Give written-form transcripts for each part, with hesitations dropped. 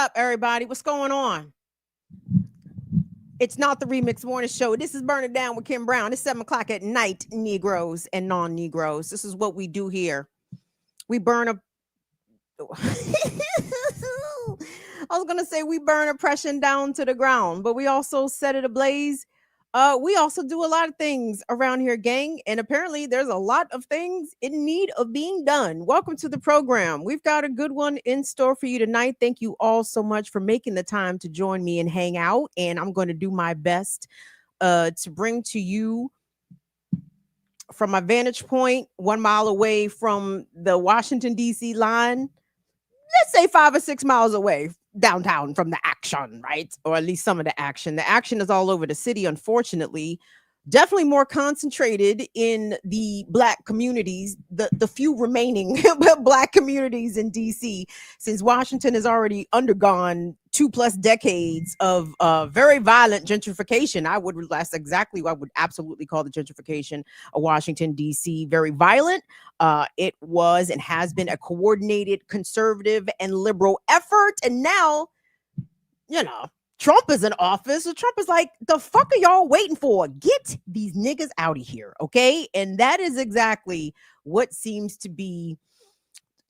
up, everybody? What's going on? It's not the Remix Morning Show. This is Burn It Down with Kim Brown. It's 7 o'clock at night, Negroes and non-Negroes. This is what we do here. We burn a... I was going to say we burn oppression down to the ground, but we also set it ablaze. We also do a lot of things around here, gang, and apparently there's a lot of things in need of being done. Welcome to the program. We've got a good one in store for you tonight. Thank you all so much for making the time to join me and hang out, and I'm going to do my best to bring to you from my vantage point 1 mile away from the Washington, D.C. line, let's say 5 or 6 miles away downtown from the action, right? Or at least some of the action. The action is all over the city, unfortunately. Definitely more concentrated in the Black communities, the few remaining Black communities in DC, since Washington has already undergone 2+ decades of very violent gentrification. That's exactly what I would absolutely call the gentrification of Washington, DC. Very violent. It was and has been a coordinated conservative and liberal effort. And now, Trump is in office. So Trump is like, the fuck are y'all waiting for? Get these niggas out of here. Okay. And that is exactly what seems to be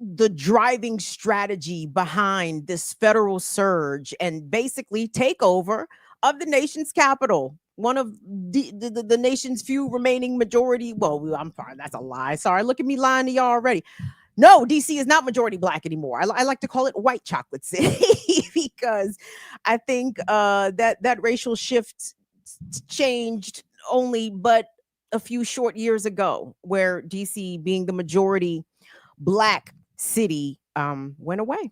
the driving strategy behind this federal surge and basically takeover of the nation's capital. One of the nation's few remaining majority. Well, I'm sorry, that's a lie. Sorry, look at me lying to y'all already. No, DC is not majority Black anymore. I like to call it white chocolate city because I think that racial shift changed only but a few short years ago, where DC, being the majority Black city, went away,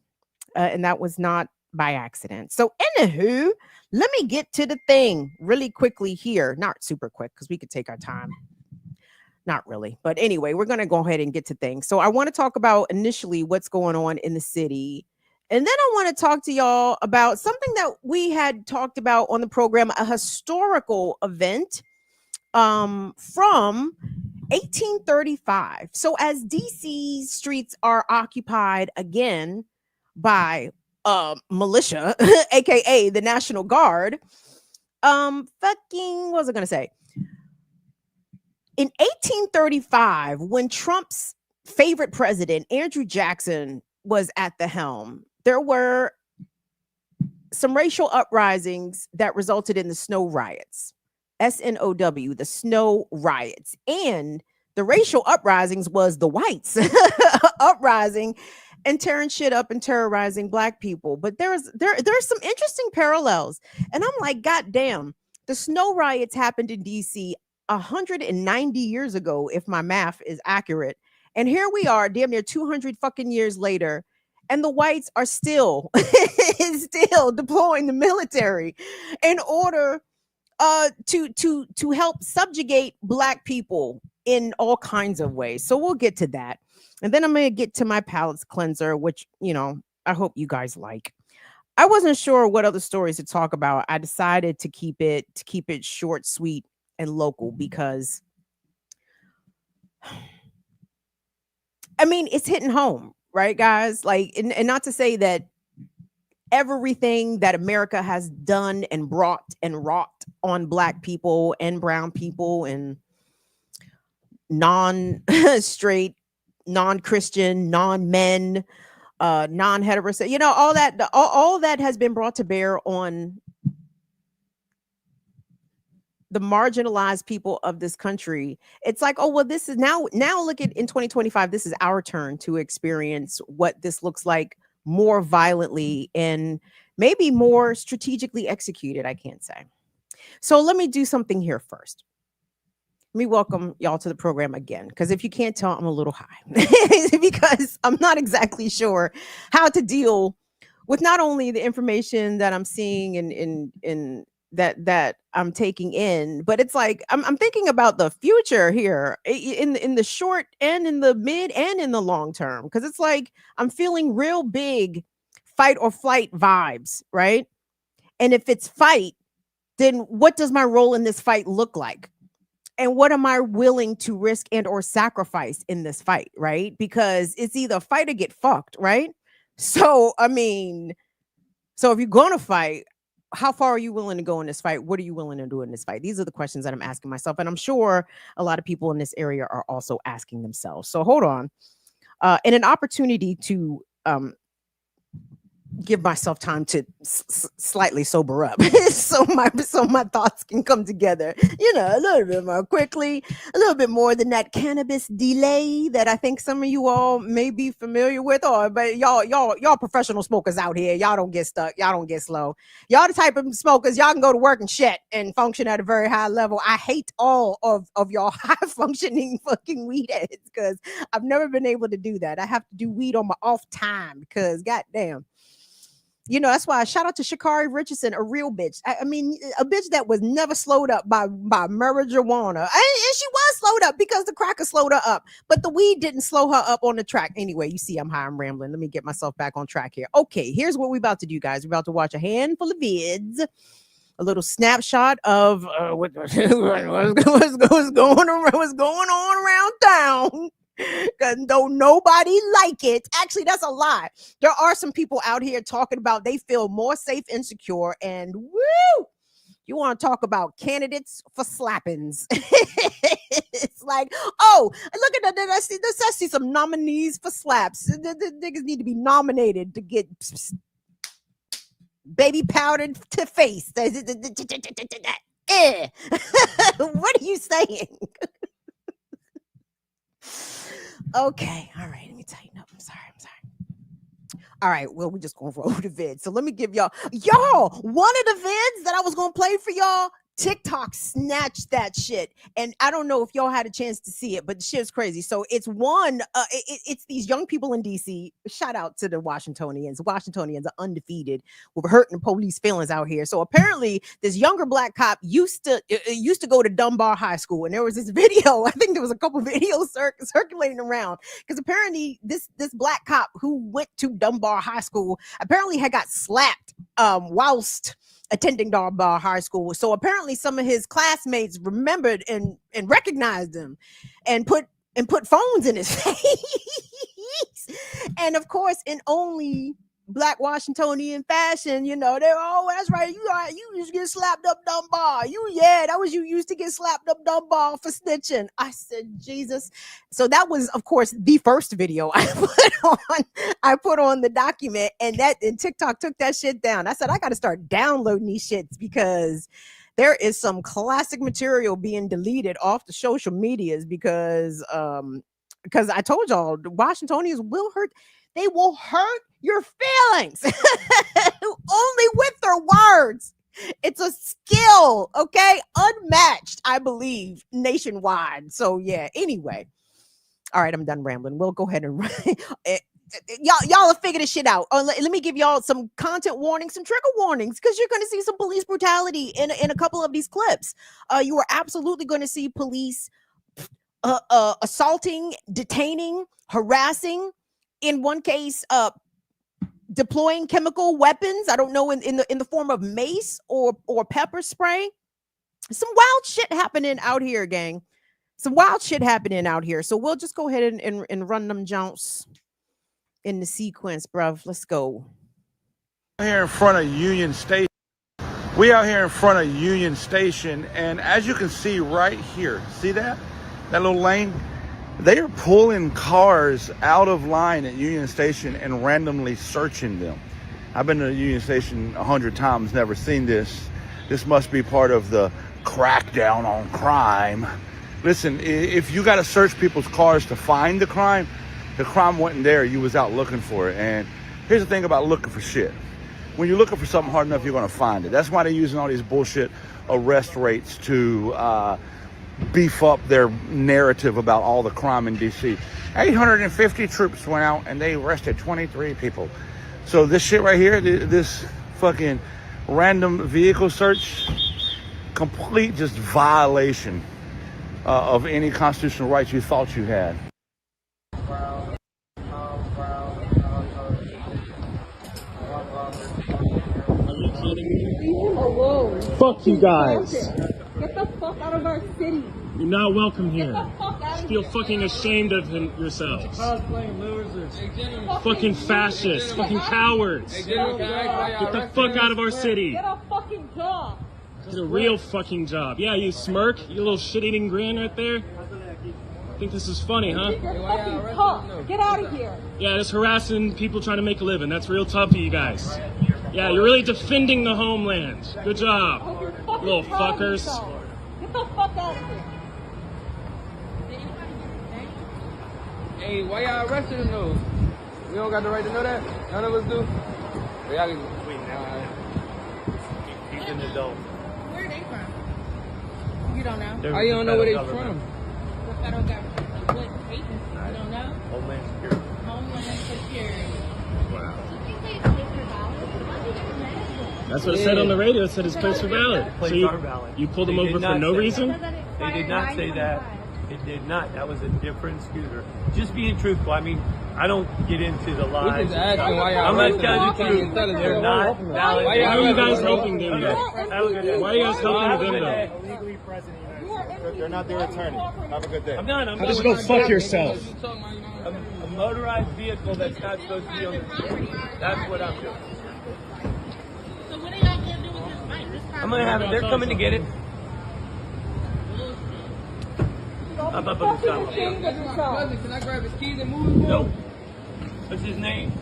and that was not by accident. So, anywho, let me get to the thing really quickly here. Not super quick because we could take our time. Not really. But anyway, we're going to go ahead and get to things. So I want to talk about initially what's going on in the city. And then I want to talk to y'all about something that we had talked about on the program, a historical event from 1835. So as DC streets are occupied again by militia, aka the National Guard, what was I going to say? In 1835, when Trump's favorite president, Andrew Jackson, was at the helm, there were some racial uprisings that resulted in the snow riots. SNOW, the snow riots. And the racial uprisings was the whites uprising and tearing shit up and terrorizing Black people. But there's some interesting parallels. And I'm like, God damn, the snow riots happened in DC 190 years ago, if my math is accurate. And here we are, damn near 200 fucking years later, and the whites are still deploying the military in order to help subjugate Black people in all kinds of ways. So we'll get to that. And then I'm going to get to my palate's cleanser, which, I hope you guys like. I wasn't sure what other stories to talk about. I decided to keep it short, sweet, and local because I mean, it's hitting home, right, guys? Like, and not to say that everything that America has done and brought and wrought on Black people and brown people and non-straight, non-Christian, non-men, non-heterosexual, all that has been brought to bear on the marginalized people of this country. It's like, oh, well, this is now look at in 2025, this is our turn to experience what this looks like more violently and maybe more strategically executed, I can't say. So let me do something here first. Let me welcome y'all to the program again, because if you can't tell, I'm a little high because I'm not exactly sure how to deal with not only the information that I'm seeing in that I'm taking in, but it's like I'm thinking about the future here in the short and in the mid and in the long term, because it's like I'm feeling real big fight or flight vibes, right? And if it's fight, then what does my role in this fight look like? And what am I willing to risk and or sacrifice in this fight, right? Because it's either fight or get fucked, right? So, I mean, So if you're going to fight, how far are you willing to go in this fight? What are you willing to do in this fight? These are the questions that I'm asking myself. And I'm sure a lot of people in this area are also asking themselves. So hold on. And an opportunity to give myself time to slightly sober up so my thoughts can come together, a little bit more quickly, a little bit more than that cannabis delay that I think some of you all may be familiar with. But y'all professional smokers out here, y'all don't get stuck, y'all don't get slow. Y'all the type of smokers, y'all can go to work and shit and function at a very high level. I hate all of y'all high functioning fucking weed heads because I've never been able to do that. I have to do weed on my off time because goddamn. That's why I shout out to Sha'Carri Richardson, a real bitch. I mean, a bitch that was never slowed up by marijuana. And she was slowed up because the cracker slowed her up. But the weed didn't slow her up on the track. Anyway, you see I'm high, I'm rambling. Let me get myself back on track here. Okay, here's what we're about to do, guys. We're about to watch a handful of vids. A little snapshot of what's going on around town. Because don't nobody like it. Actually, that's a lie. There are some people out here talking about they feel more safe and secure. And woo, you want to talk about candidates for slappings. It's like, oh, look at that. I see some nominees for slaps. The niggas need to be nominated to get baby powdered to face. What are you saying? Okay, all right, let me tighten up. I'm sorry. All right, well, we just gonna roll the vid. So let me give y'all one of the vids that I was gonna play for y'all. TikTok snatched that shit, and I don't know if y'all had a chance to see it, but the shit's crazy. So it's it's these young people in DC. Shout out to the Washingtonians. Washingtonians are undefeated. We're hurting police feelings out here. So apparently, this younger black cop used to go to Dunbar High School, and there was this video. I think there was a couple videos circulating around because apparently this black cop who went to Dunbar High School apparently had got slapped whilst attending Dunbar High School. So apparently some of his classmates remembered and recognized him and put phones in his face. And of course, in only black Washingtonian fashion, they're, oh, that's right. You used to get slapped up Dunbar. That was you used to get slapped up Dunbar for snitching. I said, Jesus. So that was, of course, the first video I put on the document, and TikTok took that shit down. I said, I got to start downloading these shits because there is some classic material being deleted off the social medias because I told y'all the Washingtonians will hurt. They will hurt your feelings only with their words. It's a skill, okay? Unmatched, I believe, nationwide. So yeah, anyway. All right, I'm done rambling. We'll go ahead and y'all will figure this shit out. Let me give y'all some content warnings, some trigger warnings, because you're going to see some police brutality in a couple of these clips. You are absolutely going to see police assaulting, detaining, harassing. In one case, deploying chemical weapons. I don't know, in the form of mace or pepper spray. Some wild shit happening out here, gang. Some wild shit happening out here. So we'll just go ahead and run them jumps in the sequence, bruv. Let's go. Here in front of Union Station. We out here in front of Union Station, and as you can see right here, see that little lane? They are pulling cars out of line at Union Station and randomly searching them. I've been to Union Station 100 times, never seen this. This must be part of the crackdown on crime. Listen, if you got to search people's cars to find the crime wasn't there. You was out looking for it. And here's the thing about looking for shit. When you're looking for something hard enough, you're going to find it. That's why they're using all these bullshit arrest rates to beef up their narrative about all the crime in D.C. 850 troops went out and they arrested 23 people. So this shit right here, this fucking random vehicle search, complete just violation of any constitutional rights you thought you had. Whoa. Fuck you guys. Get the fuck out of our city. You're not welcome here. Get the fuck out of Feel here. fucking ashamed of yourselves. Cosplaying lures bastards. Fucking fascists. Fucking cowards. Get the fuck out of our city. Get a fucking job. Get a real fucking job. Yeah, you smirk. You little shit-eating grin right there. Think this is funny, huh? You're fucking tough. Get out of here. Yeah, just harassing people trying to make a living. That's real tough of you guys. Yeah, you're really defending the homeland. Good job, little fuckers. Get the fuck out of here. Hey, why y'all arrested him though? We don't got the right to know that? None of us do? But y'all can wait now. He's an adult. Where are they from? You don't know? How you don't know where they from? The federal government. What agency? You don't know? Homeland Security. Homeland Security. Wow. That's what it said on the radio. It said his place for valid. So you pulled him over for no reason? They did not say that. It did not. That was a different scooter. Just being truthful. I mean, I don't get into the lies. We just asking why y'all I'm not arrested telling him. you the truth. They're not valid. Why Why are you guys helping them though? Why are you guys helping them though? They're not their attorney. Have a good day. I'm done. I'm Just done. go fuck yourself. A motorized vehicle that's not supposed to be on the street. That's what I'm doing. So what are y'all going to do with this bike? I'm going to have it. They're coming to get it. I'm up on the stop. Can I grab his keys and move? Nope. What's his name?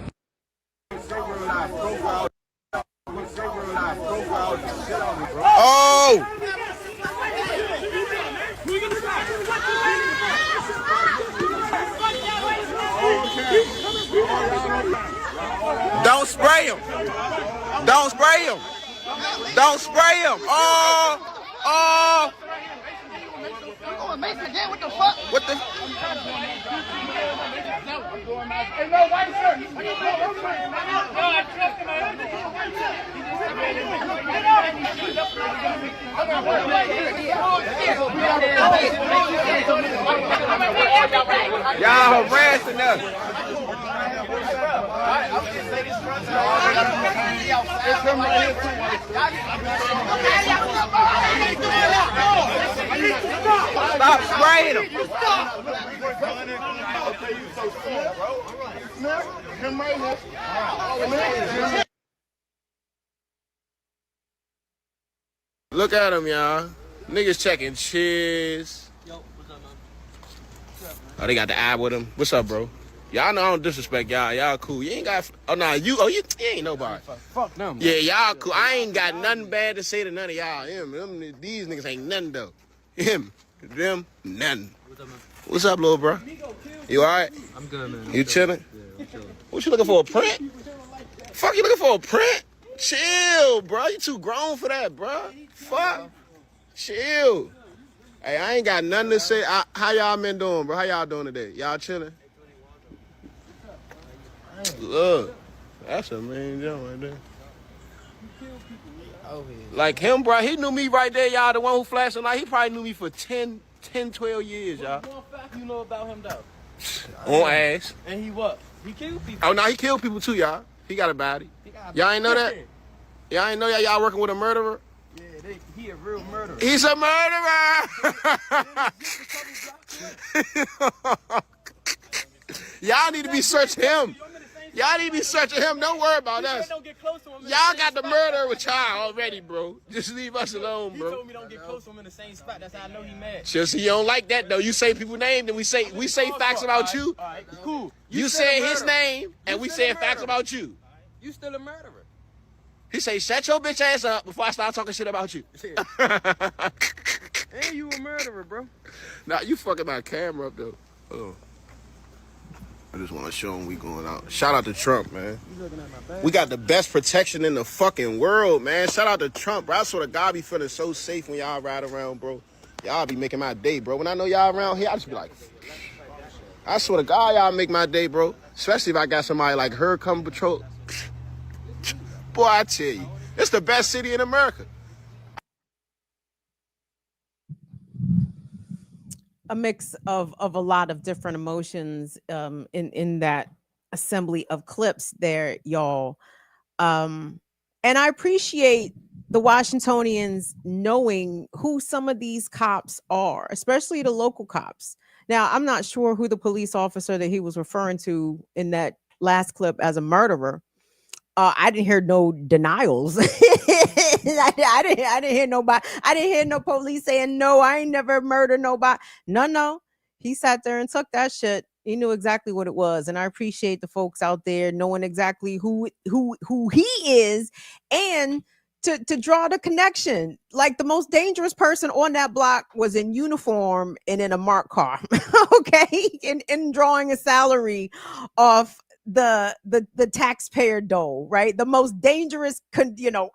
Oh! Don't spray him. Don't spray him. Don't spray him. Oh! Oh! What the? Y'all harassing us. Stop spraying them. Look at him, y'all. Niggas checking cheers. Oh, they got the eye with him. What's up, bro? Y'all know I don't disrespect y'all. Y'all cool. You ain't got. Oh, nah, you ain't nobody. Fuck them. Yeah, y'all cool. I ain't got nothing bad to say to none of y'all. These niggas ain't nothing, though. Them, nothing. What's up, little bro? You all right? I'm good, man. You chilling? Yeah, I'm chilling. What you looking for, a print? Fuck, you looking for a print? Chill, bro. You too grown for that, bro. Fuck. Chill. Hey, I ain't got nothing to say. How y'all been doing, bro? How y'all doing today? Y'all chilling? Look, that's a main jump right there. Like him, bro, he knew me right there, y'all. The one who flashed the light, he probably knew me for 10, 12 years, y'all. One fact you know about him, though. On ass. And he what? He killed people. Oh, no, he killed people too, y'all. He got a body. Y'all ain't know that? Y'all ain't know y'all working with a murderer? Yeah, he a real murderer. He's a murderer! Y'all need to be searching him. Y'all need to be searching him. Don't worry about us. Y'all got the murderer with y'all already, bro. Just leave us alone, bro. He told me don't get close to him in the same spot. That's how I know he mad. Just he don't like that though. You say people's name, then we say facts about you. All right, cool. You say his name, and we say facts about you. You still a murderer. He say, shut your bitch ass up before I start talking shit about you. And you a murderer, bro. Nah, you fucking my camera up though. Oh. I just want to show him we going out. Shout out to Trump, man. We got the best protection in the fucking world, man. Shout out to Trump, bro. I swear to God, be feeling so safe when y'all ride around, bro. Y'all be making my day, bro. When I know y'all around here, I just be like, I swear to God, y'all make my day, bro. Especially if I got somebody like her come patrol. Boy, I tell you, it's the best city in America. A mix of a lot of different emotions in that assembly of clips there, y'all. And I appreciate the Washingtonians knowing who some of these cops are, especially the local cops. Now, I'm not sure who the police officer that he was referring to in that last clip as a murderer. I didn't hear no denials. I didn't hear nobody. I didn't hear no police saying no. I ain't never murdered nobody. No, no. He sat there and took that shit. He knew exactly what it was, and I appreciate the folks out there knowing exactly who he is, and to draw the connection. Like the most dangerous person on that block was in uniform and in a marked car. Okay, and drawing a salary off the taxpayer dole, right? The most dangerous,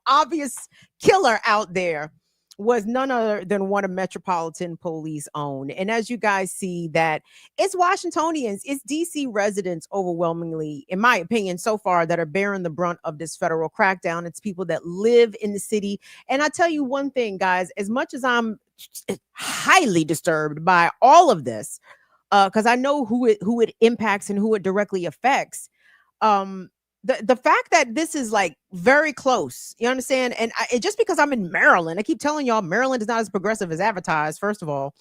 obvious killer out there was none other than one of Metropolitan Police own. And as you guys see, that it's Washingtonians, it's DC residents overwhelmingly, in my opinion, so far that are bearing the brunt of this federal crackdown. It's people that live in the city. And I tell you one thing, guys, as much as I'm highly disturbed by all of this, because I know who it impacts and who it directly affects. The fact that this is like very close, you understand? And just because I'm in Maryland, I keep telling y'all Maryland is not as progressive as advertised, first of all.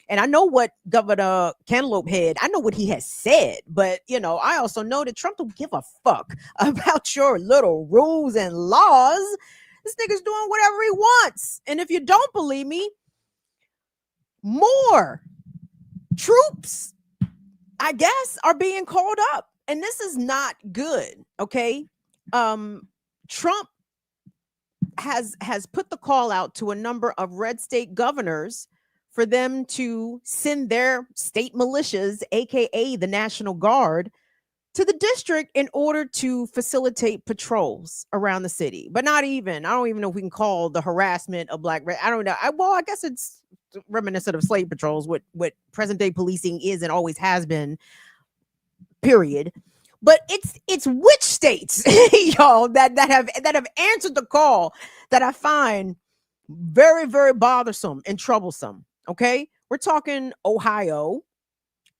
And I know what Governor Cantaloupe had. I know what he has said, but I also know that Trump don't give a fuck about your little rules and laws. This nigga's doing whatever he wants. And if you don't believe me, more troops, I guess, are being called up. And this is not good. Okay. Trump has put the call out to a number of red state governors for them to send their state militias, aka the National Guard, to the district in order to facilitate patrols around the city. But I don't even know if we can call the harassment of black. I don't know. I guess it's reminiscent of slave patrols, what present day policing is and always has been, period. But it's which states, y'all, that have answered the call that I find very, very bothersome and troublesome. Okay, we're talking Ohio.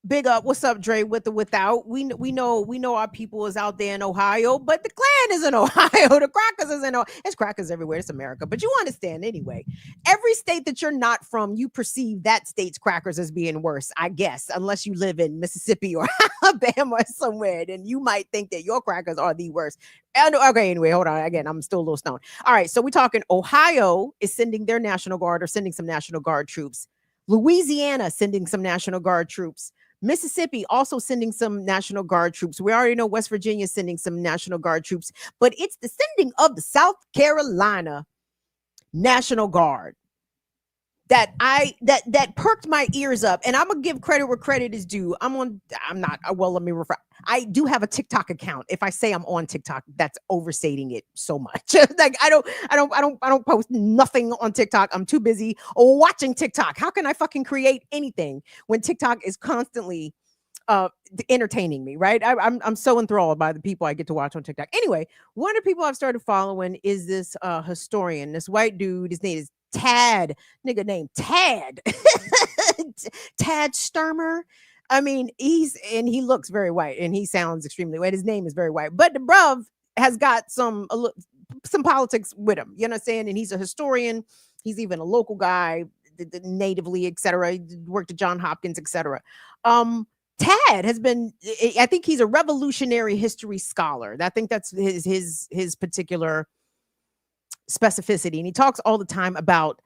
Big up, what's up, Dre? With the without, we know our people is out there in Ohio, but the Klan is in Ohio. The crackers is in Ohio. It's crackers everywhere. It's America, but you understand anyway. Every state that you're not from, you perceive that state's crackers as being worse, I guess, unless you live in Mississippi or Alabama or somewhere. Then you might think that your crackers are the worst. Okay, anyway, hold on. Again, I'm still a little stoned. All right, so we're talking Ohio is sending their National Guard or sending some National Guard troops. Louisiana sending some National Guard troops. Mississippi also sending some National Guard troops. We already know West Virginia sending some National Guard troops, but it's the sending of the South Carolina National Guard that perked my ears up. And I'm gonna give credit where credit is due. Let me refer. I do have a TikTok account. If I say I'm on TikTok, that's overstating it so much. Like I don't post nothing on TikTok. I'm too busy watching TikTok. How can I fucking create anything when TikTok is constantly entertaining me, right? I'm so enthralled by the people I get to watch on TikTok. Anyway, one of the people I've started following is this historian, this white dude. His name is Tad, nigga named Tad. Tad Sturmer. I mean, he looks very white and he sounds extremely white. His name is very white, but the bruv has got some politics with him. You know what I'm saying? And he's a historian. He's even a local guy, natively, etc. He worked at Johns Hopkins, etc. Tad has been, I think he's a revolutionary history scholar. I think that's his particular specificity. And he talks all the time about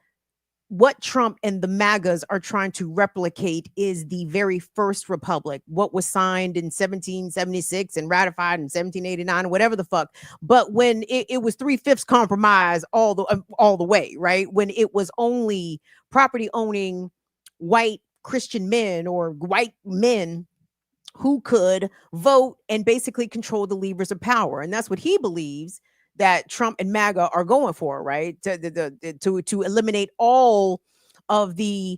what Trump and the MAGAs are trying to replicate is the very first republic, what was signed in 1776 and ratified in 1789, whatever the fuck. But when it was 3/5 compromise all the way, right? When it was only property owning white Christian men or white men who could vote and basically control the levers of power. And that's what he believes that Trump and MAGA are going for, right? To eliminate all of the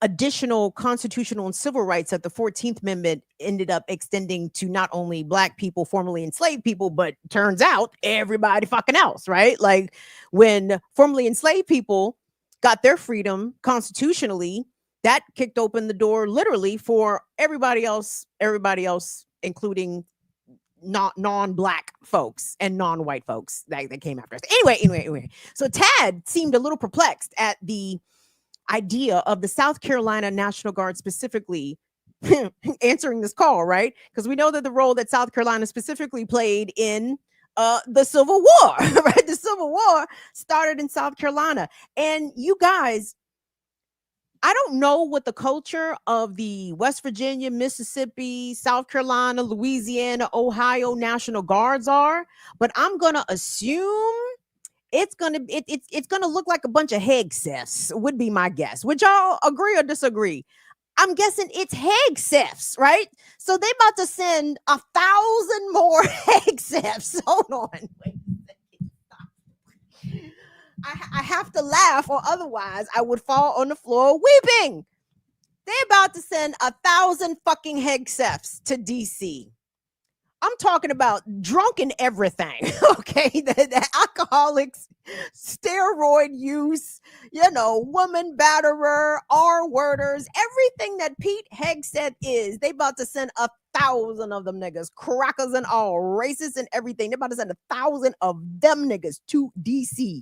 additional constitutional and civil rights that the 14th Amendment ended up extending to not only Black people, formerly enslaved people, but turns out everybody fucking else, right? Like when formerly enslaved people got their freedom constitutionally, that kicked open the door literally for everybody else, including non-Black folks and non-white folks that came after us. Anyway. So Tad seemed a little perplexed at the idea of the South Carolina National Guard specifically answering this call, right? Because we know that the role that South Carolina specifically played in the Civil War, right? The Civil War started in South Carolina. And you guys, I don't know what the culture of the West Virginia, Mississippi, South Carolina, Louisiana, Ohio National Guards are, but I'm gonna assume it's gonna look like a bunch of Hegseths, would be my guess. Would y'all agree or disagree? I'm guessing it's Hegseths, right? So they about to send 1,000 more Hegseths. Hold on. Wait a second. Stop. I have to laugh, or otherwise I would fall on the floor weeping. They're about to send 1,000 fucking Hegseths to DC. I'm talking about drunken everything, okay? The alcoholics, steroid use, woman batterer, R-worders, everything that Pete Hegseth is, they about to send 1,000 of them niggas, crackers and all, racists and everything. They're about to send 1,000 of them niggas to DC.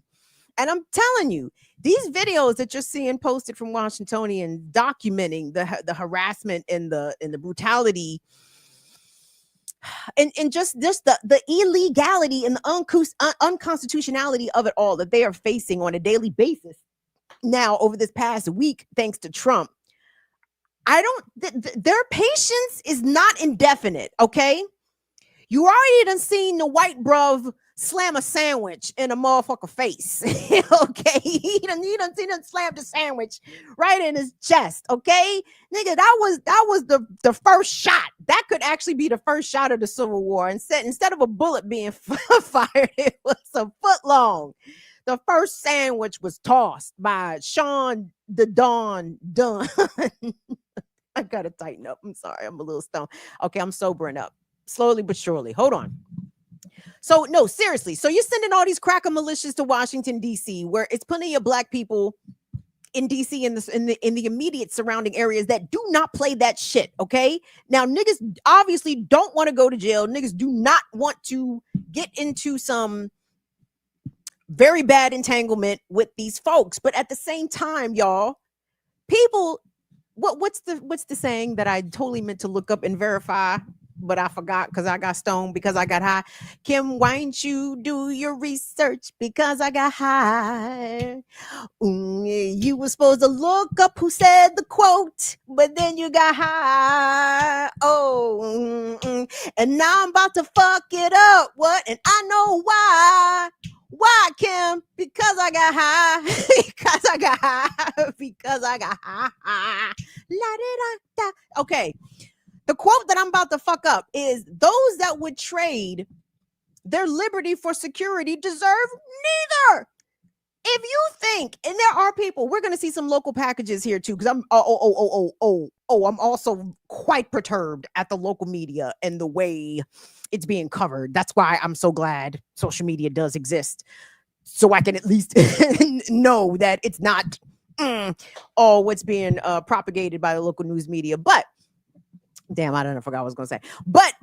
And I'm telling you, these videos that you're seeing posted from Washingtonian documenting the harassment and the brutality and just the illegality and the unconstitutionality of it all that they are facing on a daily basis now over this past week, thanks to Trump. Their patience is not indefinite, okay? You already done seen the white bruv slam a sandwich in a motherfucker face. Okay, he done slammed the sandwich right in his chest. Okay, nigga, that was the first shot. That could actually be the first shot of the Civil War. Instead of a bullet being fired, it was a foot long. The first sandwich was tossed by Sean the Don Dunn. I gotta tighten up. I'm sorry, I'm a little stoned. Okay, I'm sobering up slowly but surely. Hold on. So no, seriously. So you're sending all these cracker militias to Washington, D.C., where it's plenty of black people in D.C. in the immediate surrounding areas that do not play that shit. Okay. Now, niggas obviously don't want to go to jail. Niggas do not want to get into some very bad entanglement with these folks. But at the same time, y'all, people, what's the saying that I totally meant to look up and verify, but I forgot because I got stoned because I got high. Kim, why ain't you do your research because I got high? You were supposed to look up who said the quote, but then you got high. And now I'm about to fuck it up. What? And I know why. Why, Kim? Because I got high. Because I got high. Because I got high. La-da-da-da. Okay. The quote that I'm about to fuck up is those that would trade their liberty for security deserve neither. If you think, and there are people, we're going to see some local packages here too, because I'm I'm also quite perturbed at the local media and the way it's being covered. That's why I'm so glad social media does exist, so I can at least know that it's not what's being propagated by the local news media. But damn, I forgot what I was going to say. But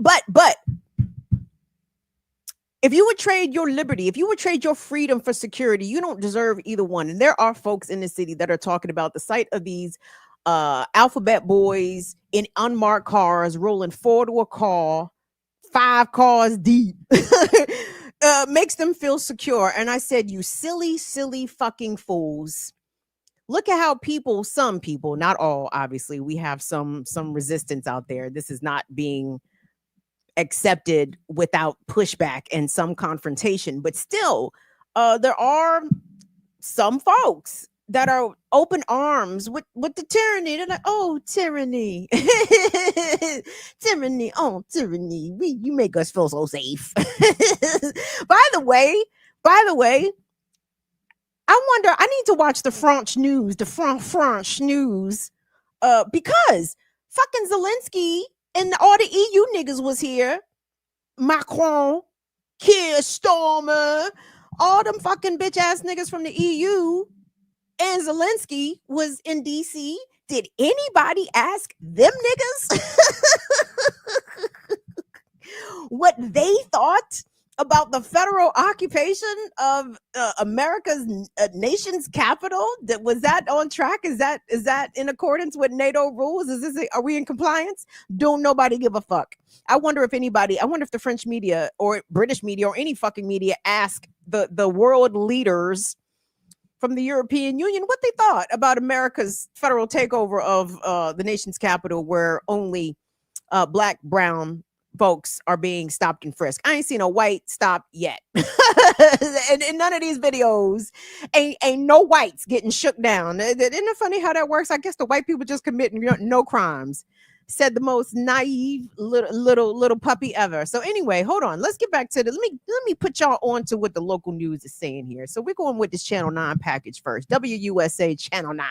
if you would trade your liberty, if you would trade your freedom for security, you don't deserve either one. And there are folks in the city that are talking about the sight of these alphabet boys in unmarked cars rolling 4 to a car, 5 cars deep, makes them feel secure. And I said, you silly, silly fucking fools. Look at how some people, not all, obviously, we have some resistance out there. This is not being accepted without pushback and some confrontation, but still there are some folks that are open arms with the tyranny. They're like, oh, tyranny. Tyranny, oh, tyranny, you make us feel so safe. by the way, I wonder, I need to watch the French news, because fucking Zelensky and all the EU niggas was here. Macron, Keir Starmer, all them fucking bitch ass niggas from the EU, and Zelensky was in DC. Did anybody ask them niggas what they thought about the federal occupation of America's nation's capital. Was that on track? Is that in accordance with NATO rules? Are we in compliance? Don't nobody give a fuck. I wonder if the French media or British media or any fucking media ask the world leaders from the European Union what they thought about America's federal takeover of the nation's capital, where only black, brown folks are being stopped and frisked. I ain't seen a white stop yet. and in none of these videos, ain't no whites getting shook down. Isn't it funny how that works? I guess the white people just committing no crimes. Said the most naive little puppy ever. So anyway, hold on. Let's get back to let me put y'all on to what the local news is saying here. So we're going with this Channel 9 package first. WUSA Channel 9.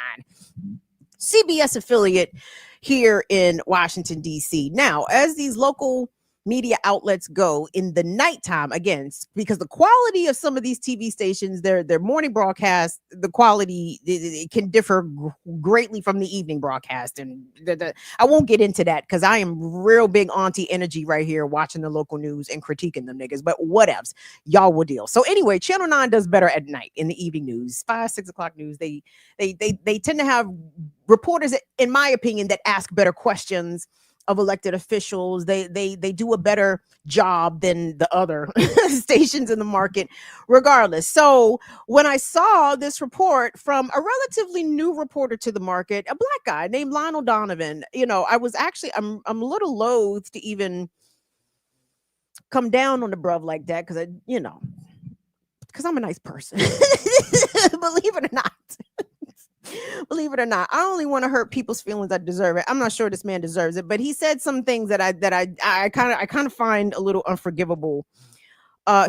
CBS affiliate here in Washington, D.C. Now, as these local media outlets go in the nighttime, again, because the quality of some of these TV stations, their morning broadcast, the quality it can differ greatly from the evening broadcast. And I won't get into that because I am real big auntie energy right here watching the local news and critiquing them niggas, but whatevs, y'all will deal. So anyway, Channel 9 does better at night in the evening news, 5-6 o'clock news. They tend to have reporters, in my opinion, that ask better questions of elected officials. They do a better job than the other stations in the market, regardless. So when I saw this report from a relatively new reporter to the market, a black guy named Lionel Donovan, I was actually I'm a little loath to even come down on the bruv like that because because I'm a nice person. Believe it or not. Believe it or not, I only want to hurt people's feelings that deserve it. I'm not sure this man deserves it, but he said some things that I kind of find a little unforgivable.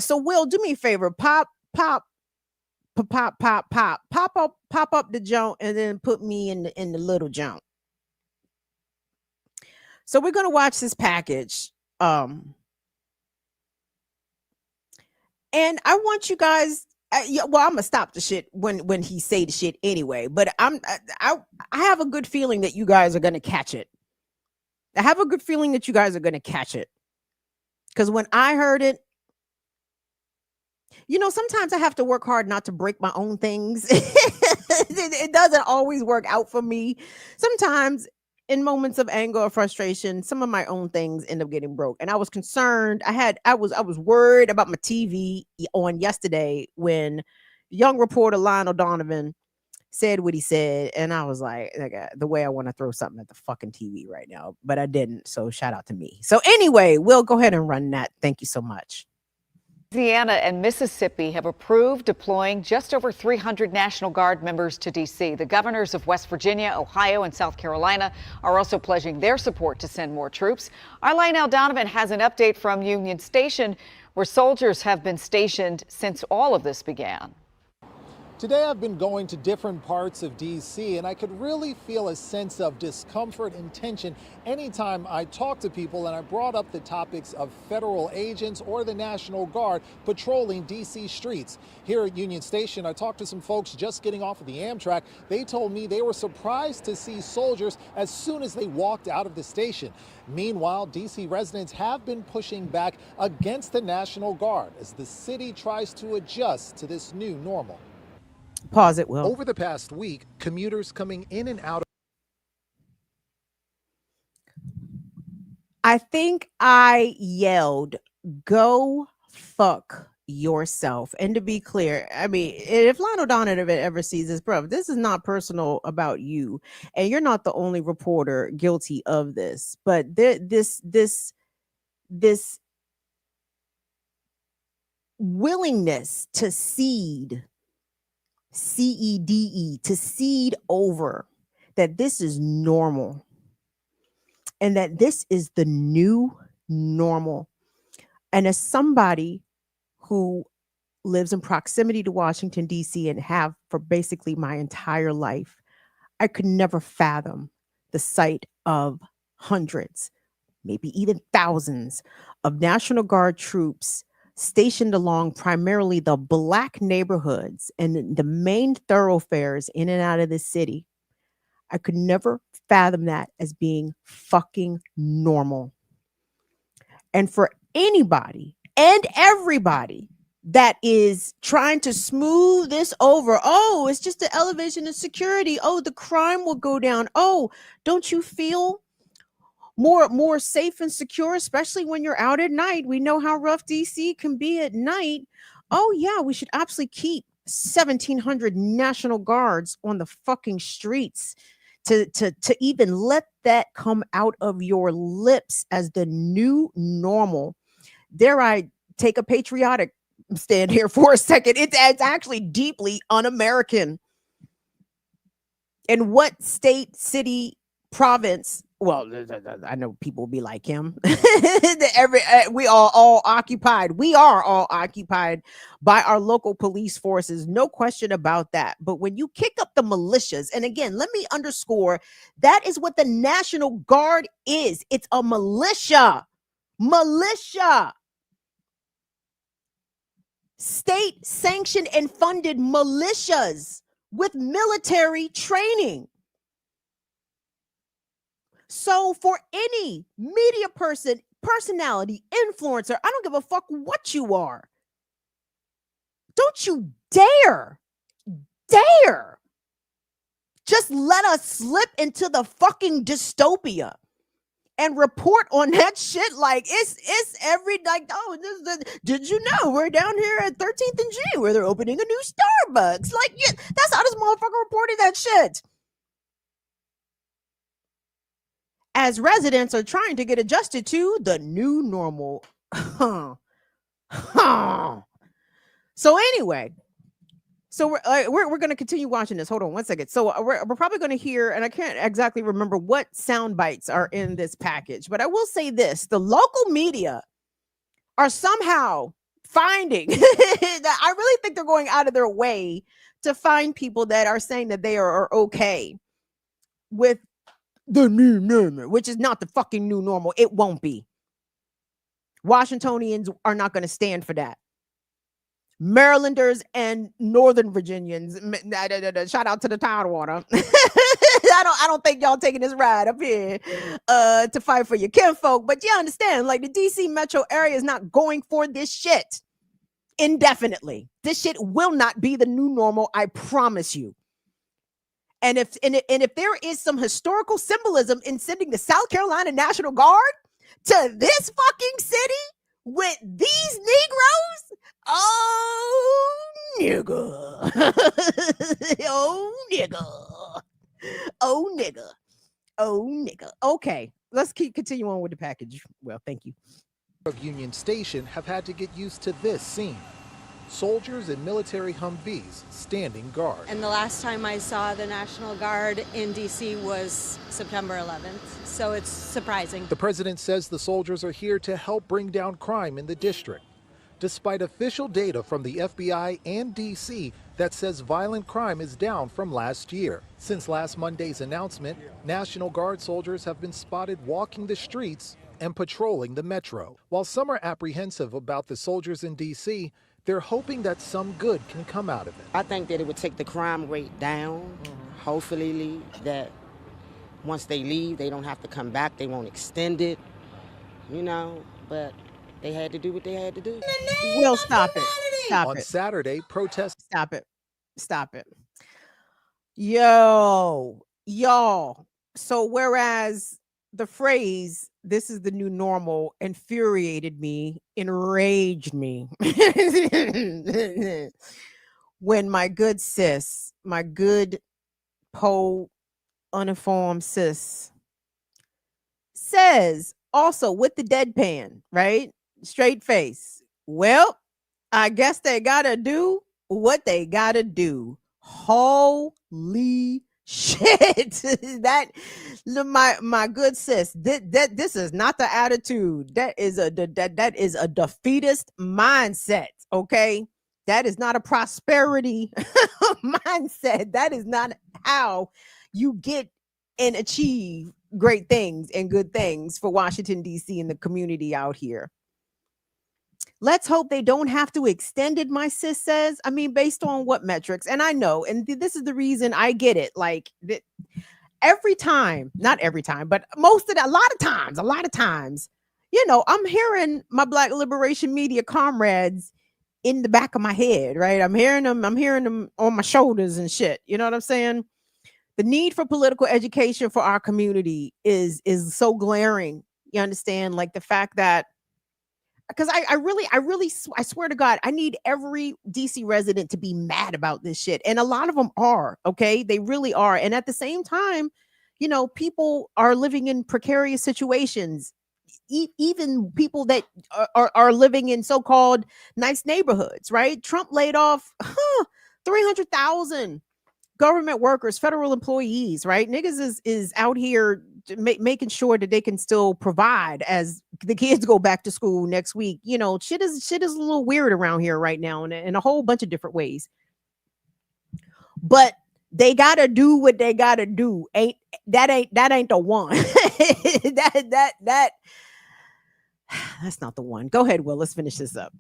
So Will, do me a favor, pop up the joint, and then put me in the little joint. So we're gonna watch this package. And I want you guys. I'm gonna stop the shit when he say the shit anyway. But I have a good feeling that you guys are gonna catch it. I have a good feeling that you guys are gonna catch it. Because when I heard it, sometimes I have to work hard not to break my own things. It doesn't always work out for me. Sometimes in moments of anger or frustration, some of my own things end up getting broke. And I was concerned. I was worried about my TV on yesterday when young reporter Lionel Donovan said what he said. And I was like the way I want to throw something at the fucking TV right now, but I didn't. So shout out to me. So anyway, Will, go ahead and run that. Thank you so much. Louisiana and Mississippi have approved deploying just over 300 National Guard members to D.C. The governors of West Virginia, Ohio, and South Carolina are also pledging their support to send more troops. Our Lionel Donovan has an update from Union Station, where soldiers have been stationed since all of this began. Today I've been going to different parts of D.C. and I could really feel a sense of discomfort and tension anytime I talk to people and I brought up the topics of federal agents or the National Guard patrolling D.C. streets. Here at Union Station, I talked to some folks just getting off of the Amtrak. They told me they were surprised to see soldiers as soon as they walked out of the station. Meanwhile, D.C. residents have been pushing back against the National Guard as the city tries to adjust to this new normal. Pause it, Will. Over the past week, commuters coming in and out of... I think I yelled, "Go fuck yourself." And to be clear, I mean, if Lionel Donovan ever sees this, bro, this is not personal about you. And you're not the only reporter guilty of this. But this willingness to cede, CEDE, to cede over that this is normal and that this is the new normal. And as somebody who lives in proximity to Washington, D.C. and have for basically my entire life, I could never fathom the sight of hundreds, maybe even thousands of National Guard troops stationed along primarily the black neighborhoods and the main thoroughfares in and out of the city. I could never fathom that as being fucking normal. And for anybody and everybody that is trying to smooth this over. Oh, it's just the elevation of security. Oh, the crime will go down. Oh, don't you feel more safe and secure, especially when you're out at night? We know how rough DC can be at night. Oh yeah, we should absolutely keep 1,700 National Guards on the fucking streets. To even let that come out of your lips as the new normal. Dare I take a patriotic stand here for a second? It's actually deeply un-American. In what state, city, province? Well, I know people will be like him. We are all occupied. We are all occupied by our local police forces. No question about that. But when you kick up the militias, and again, let me underscore, that is what the National Guard is. It's a militia. Militia. State sanctioned and funded militias with military training. So for any media person, personality, influencer, I don't give a fuck what you are. Don't you dare just let us slip into the fucking dystopia and report on that shit like it's every like, oh, did you know we're down here at 13th and G where they're opening a new Starbucks? Like, yeah, that's how this motherfucker reported that shit. As residents are trying to get adjusted to the new normal. So anyway, so we're going to continue watching this. Hold on one second. So we're probably going to hear, and I can't exactly remember what sound bites are in this package, but I will say this: the local media are somehow finding that I really think they're going out of their way to find people that are saying that they are okay with the new normal, which is not the fucking new normal. It won't be. Washingtonians are not going to stand for that. Marylanders and Northern Virginians, shout out to the Tidewater. I don't think y'all taking this ride up here to fight for your kinfolk, but you understand, like, the DC metro area is not going for this shit indefinitely. This shit will not be the new normal, I promise you. And if there is some historical symbolism in sending the South Carolina National Guard to this fucking city with these Negroes, oh nigga, oh nigga, oh nigga, oh nigga. Okay, let's continue on with the package. Well, thank you. Union Station have had to get used to this scene. Soldiers in military Humvees standing guard. And the last time I saw the National Guard in DC was September 11th, so it's surprising. The president says the soldiers are here to help bring down crime in the district, despite official data from the FBI and DC that says violent crime is down from last year. Since last Monday's announcement, National Guard soldiers have been spotted walking the streets and patrolling the metro. While some are apprehensive about the soldiers in DC, they're hoping that some good can come out of it. I think that it would take the crime rate down. Hopefully that once they leave, they don't have to come back. They won't extend it, you know, but they had to do what they had to do. Will, stop it. Stop On it. Saturday, protests. Stop it. Stop it. Y'all. So whereas the phrase, this is the new normal, infuriated me, enraged me. When my good sis, my good uniformed sis says, also with the deadpan, right? Straight face. Well, I guess they gotta do what they gotta do. Holy shit. That my good sis, this is not the attitude. That is a defeatist mindset. Okay, that is not a prosperity mindset. That is not how you get and achieve great things and good things for Washington DC and the community out here. Let's hope they don't have to extend it, my sis says. I mean, based on what metrics? And I know, and this is the reason I get it. Like, every time, not every time, but a lot of times, I'm hearing my Black Liberation Media comrades in the back of my head, right? I'm hearing them on my shoulders and shit. You know what I'm saying? The need for political education for our community is so glaring. You understand? Like the fact that because I swear to God, I need every DC resident to be mad about this shit. And a lot of them are, okay? They really are. And at the same time, people are living in precarious situations. Even people that are living in so-called nice neighborhoods, right? Trump laid off 300,000 government workers, federal employees, right? Niggas is out here making sure that they can still provide as the kids go back to school next week. Shit is a little weird around here right now in a whole bunch of different ways. But they gotta do what they gotta do. Ain't the one. That's not the one. Go ahead, Will. Let's finish this up.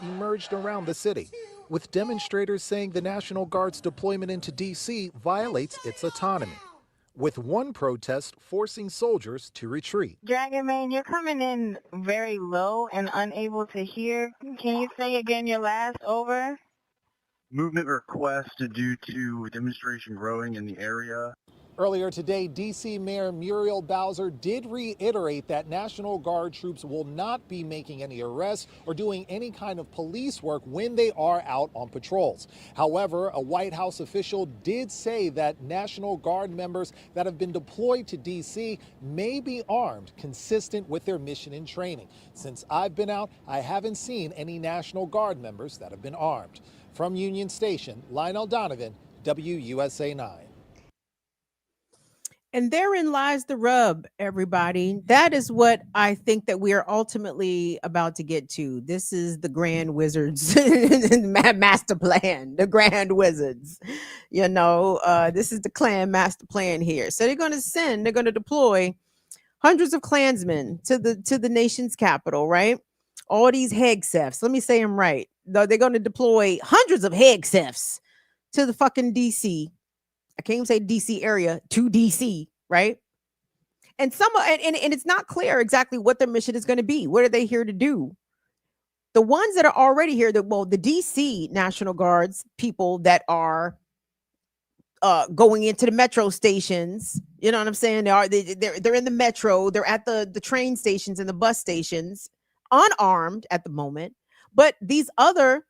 Emerged around the city, with demonstrators saying the National Guard's deployment into D.C. violates its autonomy, with one protest forcing soldiers to retreat. Dragonman, you're coming in very low and unable to hear. Can you say again your last over? Movement request due to demonstration growing in the area. Earlier today, D.C. Mayor Muriel Bowser did reiterate that National Guard troops will not be making any arrests or doing any kind of police work when they are out on patrols. However, a White House official did say that National Guard members that have been deployed to D.C. may be armed, consistent with their mission and training. Since I've been out, I haven't seen any National Guard members that have been armed. From Union Station, Lionel Donovan, WUSA 9. And therein lies the rub, everybody. That is what I think that we are ultimately about to get to. This is the Grand Wizards master plan, the Grand Wizards. This is the clan master plan here. So they're going to deploy hundreds of Klansmen to the nation's capital, right? All these Hegsefs. Let me say them right. They're going to deploy hundreds of Hegsefs to the fucking DC. I can't even say DC area, to DC, right? And it's not clear exactly what their mission is going to be. What are they here to do? The ones that are already here, the DC National Guards people that are going into the metro stations, you know what I'm saying? They're in the metro, they're at the train stations and the bus stations, unarmed at the moment. But these other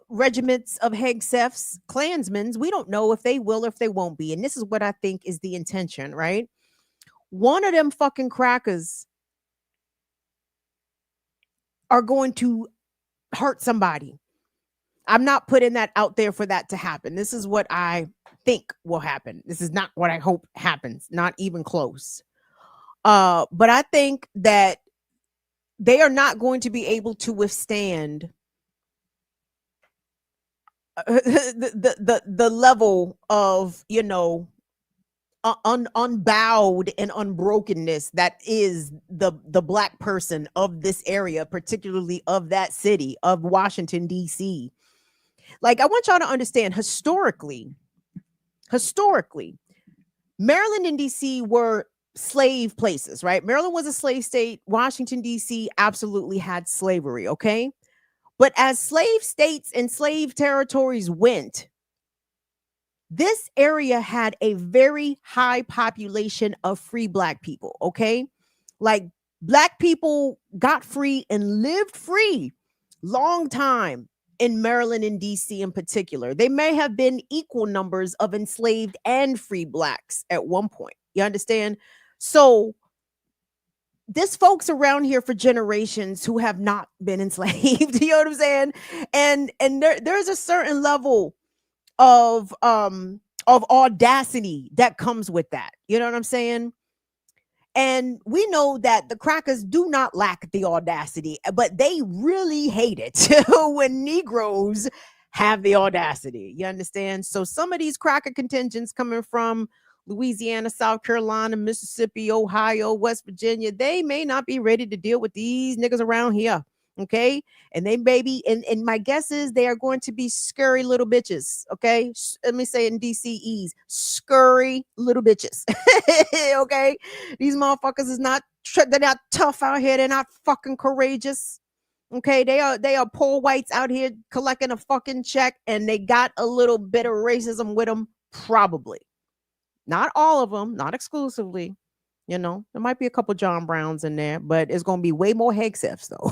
regiments of Hegsefs, Klansmen, we don't know if they will or if they won't be. And this is what I think is the intention, right? One of them fucking crackers are going to hurt somebody. I'm not putting that out there for that to happen. This is what I think will happen. This is not what I hope happens, not even close. But I think that they are not going to be able to withstand the level of unbowed and unbrokenness that is the Black person of this area, particularly of that city of Washington D.C. Like, I want y'all to understand, historically Maryland and D.C. were slave places, right? Maryland was a slave state. Washington D.C. absolutely had slavery, okay? But as slave states and slave territories went, this area had a very high population of free Black people, okay? Like, Black people got free and lived free long time in Maryland and DC in particular. They may have been equal numbers of enslaved and free Blacks at one point. You understand? So there's folks around here for generations who have not been enslaved. You know what I'm saying? And there's a certain level of audacity that comes with that. You know what I'm saying? And we know that the crackers do not lack the audacity, but they really hate it when Negroes have the audacity. You understand? So some of these cracker contingents coming from Louisiana, South Carolina, Mississippi, Ohio, West Virginia, they may not be ready to deal with these niggas around here. Okay. And they baby, and my guess is they are going to be scurry little bitches. Okay. Let me say it in DCEs, scurry little bitches. Okay. These motherfuckers is not, they're not tough out here. They're not fucking courageous. Okay. They are poor whites out here collecting a fucking check, and they got a little bit of racism with them. Probably not all of them, not exclusively. You know, there might be a couple John Browns in there, but it's gonna be way more Hegseths though.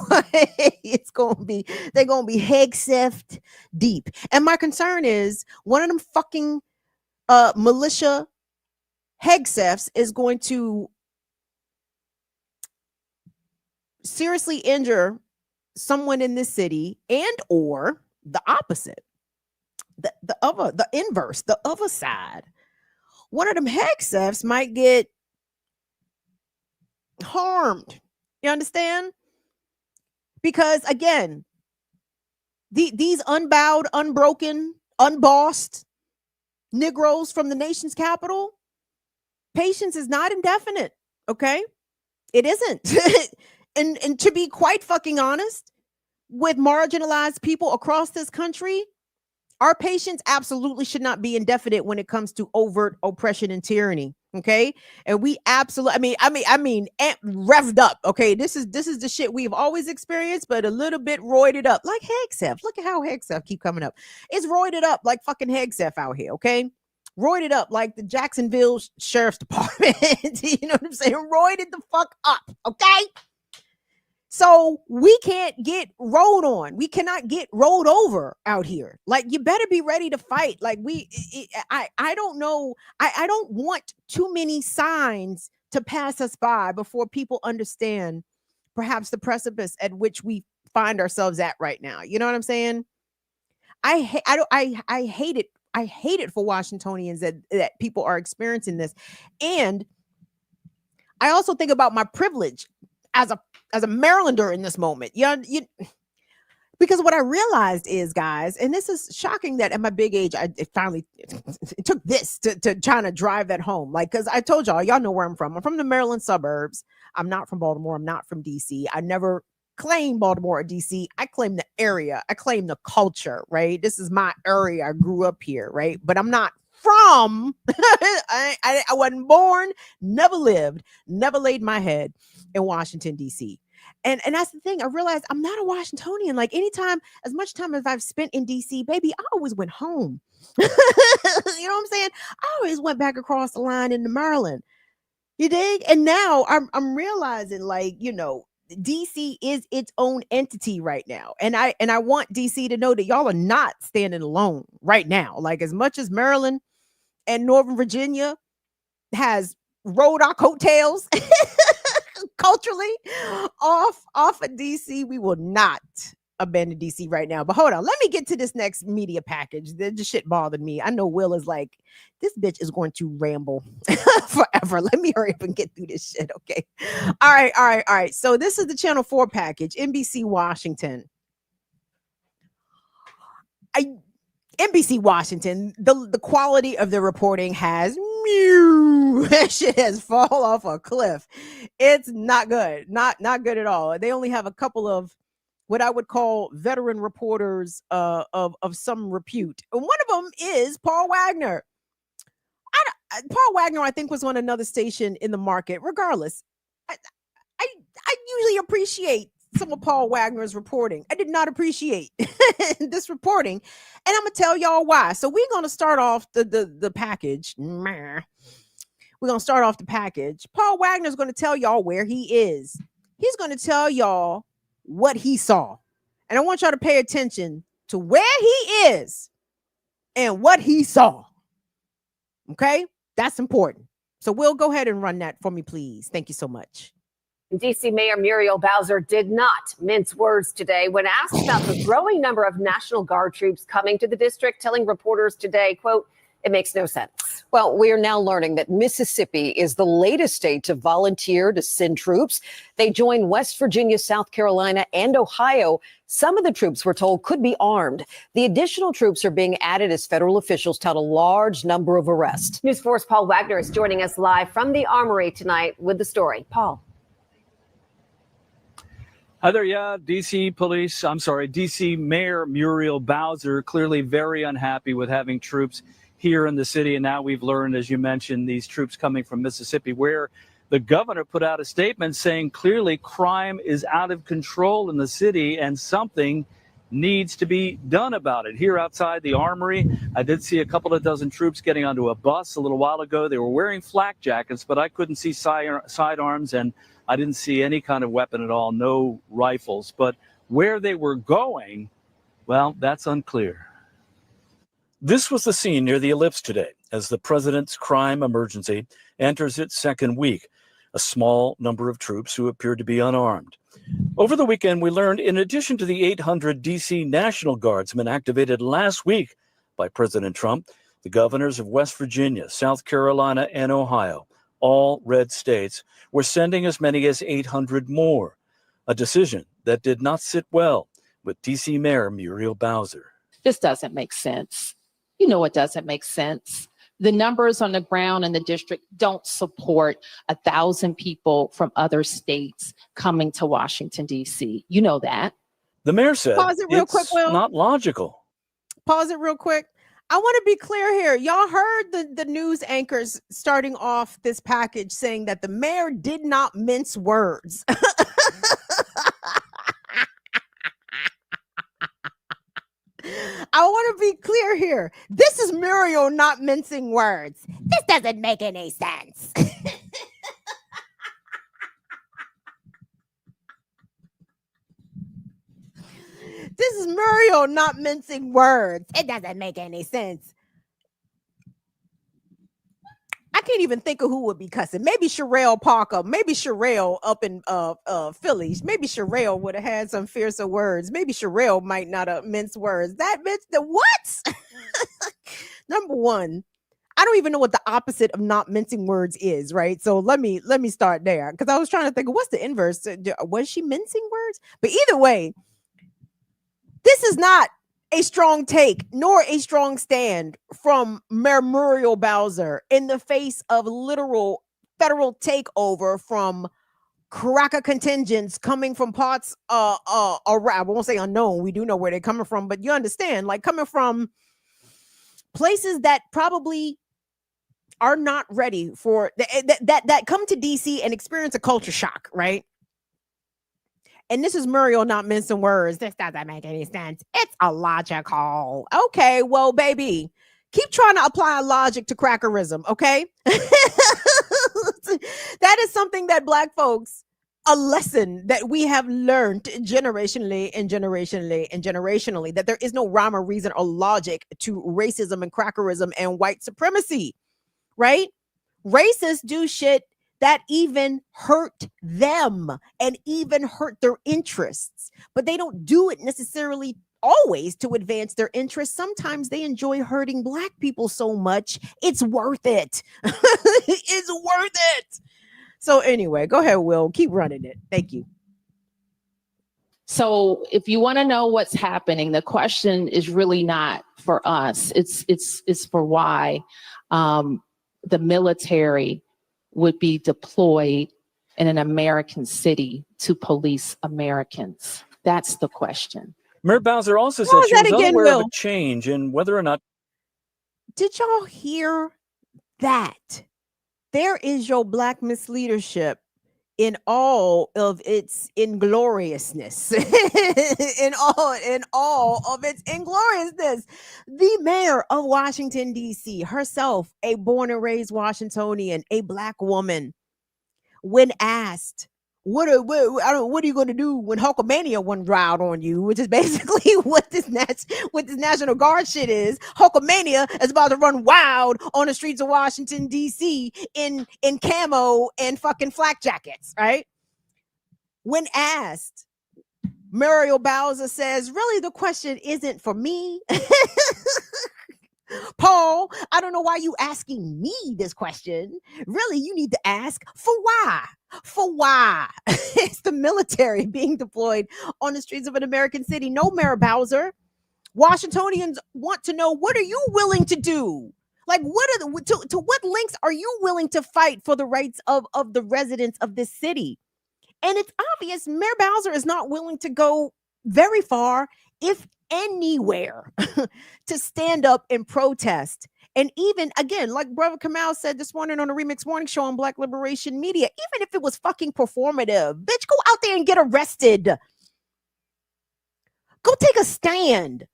They're gonna be Hegseth deep. And my concern is one of them fucking militia Hegseths is going to seriously injure someone in this city, and or the opposite, the inverse, the other side. One of them Hegseths might get harmed. You understand? Because again, these unbowed, unbroken, unbossed Negroes from the nation's capital, patience is not indefinite. Okay, it isn't. and to be quite fucking honest, with marginalized people across this country, our patience absolutely should not be indefinite when it comes to overt oppression and tyranny. Okay. And we absolutely, I mean, revved up. Okay. This is the shit we've always experienced, but a little bit roided up, like Hegseth. Look at how Hegseth keep coming up. It's roided up like fucking Hegseth out here. Okay. Roided up like the Jacksonville Sheriff's Department. You know what I'm saying? Roided the fuck up. Okay. So we can't get rolled on. We cannot get rolled over out here. Like, you better be ready to fight. Like, I don't know. I don't want too many signs to pass us by before people understand perhaps the precipice at which we find ourselves at right now. You know what I'm saying? I hate it. I hate it for Washingtonians that people are experiencing this. And I also think about my privilege as a Marylander in this moment. Because what I realized is, guys, and this is shocking that at my big age, it took this to try to drive that home. Like, because I told y'all know where I'm from. I'm from the Maryland suburbs. I'm not from Baltimore. I'm not from DC. I never claim Baltimore or DC. I claim the area. I claim the culture, right? This is my area. I grew up here, right? But I'm not from, I wasn't born, never lived, never laid my head in Washington, DC. And that's the thing. I realized I'm not a Washingtonian. Like, anytime, as much time as I've spent in DC, baby, I always went home. You know what I'm saying? I always went back across the line into Maryland. You dig? And now I'm realizing, like, you know, DC is its own entity right now. And I want DC to know that y'all are not standing alone right now. Like, as much as Maryland and Northern Virginia has rolled our coattails culturally off of DC, we will not abandon DC right now. But hold on, let me get to this next media package. The shit bothered me. I know Will is like, this bitch is going to ramble forever. Let me hurry up and get through this shit. Okay. All right. So this is the Channel 4 package, NBC Washington. NBC Washington, the quality of the reporting has that shit has fall off a cliff. It's not good. Not good at all. They only have a couple of what I would call veteran reporters of some repute. And one of them is Paul Wagner. Paul Wagner, I think, was on another station in the market. Regardless, I usually appreciate some of Paul Wagner's reporting. I did not appreciate this reporting, and I'm gonna tell y'all why. So we're gonna start off the package. We're gonna start off the package. Paul Wagner's gonna tell y'all where he is. He's gonna tell y'all what he saw, and I want y'all to pay attention to where he is and what he saw. Okay, that's important. So we'll go ahead and run that for me, please. Thank you so much. D.C. Mayor Muriel Bowser did not mince words today when asked about the growing number of National Guard troops coming to the district, telling reporters today, quote, "It makes no sense." Well, we are now learning that Mississippi is the latest state to volunteer to send troops. They join West Virginia, South Carolina, and Ohio. Some of the troops, we're told, could be armed. The additional troops are being added as federal officials tout a large number of arrests. News 4's Paul Wagner is joining us live from the Armory tonight with the story. Paul. Hi there, DC Mayor Muriel Bowser clearly very unhappy with having troops here in the city. And now we've learned, as you mentioned, these troops coming from Mississippi, where the governor put out a statement saying clearly crime is out of control in the city and something needs to be done about it. Here outside the Armory, I did see a couple of dozen troops getting onto a bus a little while ago. They were wearing flak jackets, but I couldn't see sidearms, and I didn't see any kind of weapon at all, no rifles. But where they were going, well, that's unclear. This was the scene near the Ellipse today as the president's crime emergency enters its second week. A small number of troops who appeared to be unarmed. Over the weekend, we learned in addition to the 800 D.C. National Guardsmen activated last week by President Trump, the governors of West Virginia, South Carolina, and Ohio, all red states, were sending as many as 800 more, a decision that did not sit well with D.C. Mayor Muriel Bowser. This doesn't make sense. You know it doesn't make sense. The numbers on the ground in the district don't support 1,000 people from other states coming to Washington, D.C. You know that. The mayor said Pause it real it's quick, Will. not logical. Pause it real quick. I want to be clear here. Y'all heard the news anchors starting off this package saying that the mayor did not mince words. I want to be clear here. This is Muriel not mincing words. This doesn't make any sense. This is Muriel not mincing words. It doesn't make any sense. I can't even think of who would be cussing. Maybe Sherelle Parker. Maybe Sherelle up in Philly. Maybe Sherelle would have had some fiercer words. Maybe Sherelle might not have minced words. That bitch, the what? Number one, I don't even know what the opposite of not mincing words is, right? So let me start there because I was trying to think of what's the inverse. Was she mincing words? But either way, this is not a strong take nor a strong stand from Mayor Muriel Bowser in the face of literal federal takeover from cracker contingents coming from parts around. I won't say unknown. We do know where they're coming from, but you understand, like coming from places that probably are not ready for that come to DC and experience a culture shock, right? And this is Muriel not mincing words. This doesn't make any sense. It's illogical. Okay, well, baby, keep trying to apply logic to crackerism, okay? That is something that Black folks, a lesson that we have learned generationally, that there is no rhyme or reason or logic to racism and crackerism and white supremacy, right? Racists do shit that even hurt them and even hurt their interests. But they don't do it necessarily always to advance their interests. Sometimes they enjoy hurting Black people so much, it's worth it. It's worth it. So anyway, go ahead, Will. Keep running it. Thank you. So if you want to know what's happening, the question is really not for us. It's for why the military would be deployed in an American city to police Americans. That's the question. Mayor Bowser also said she was unaware of a change in whether or not. Did y'all hear that? There is your Black misleadership in all of its ingloriousness. in all of its ingloriousness. The mayor of Washington, D.C., herself, a born and raised Washingtonian, a Black woman, when asked, what are you going to do when Hulkamania runs wild on you? Which is basically what this National Guard shit is. Hulkamania is about to run wild on the streets of Washington, D.C. in camo and fucking flak jackets, right? When asked, Muriel Bowser says, really, the question isn't for me. Paul, I don't know why you asking me this question. Really, you need to ask for why. For why? It's the military being deployed on the streets of an American city. No, Mayor Bowser. Washingtonians want to know, what are you willing to do? Like, what are to what lengths are you willing to fight for the rights of the residents of this city? And it's obvious Mayor Bowser is not willing to go very far, if anywhere, to stand up and protest. And even, again, like Brother Kamal said this morning on the Remix Morning Show on Black Liberation Media, even if it was fucking performative, bitch, go out there and get arrested. Go take a stand.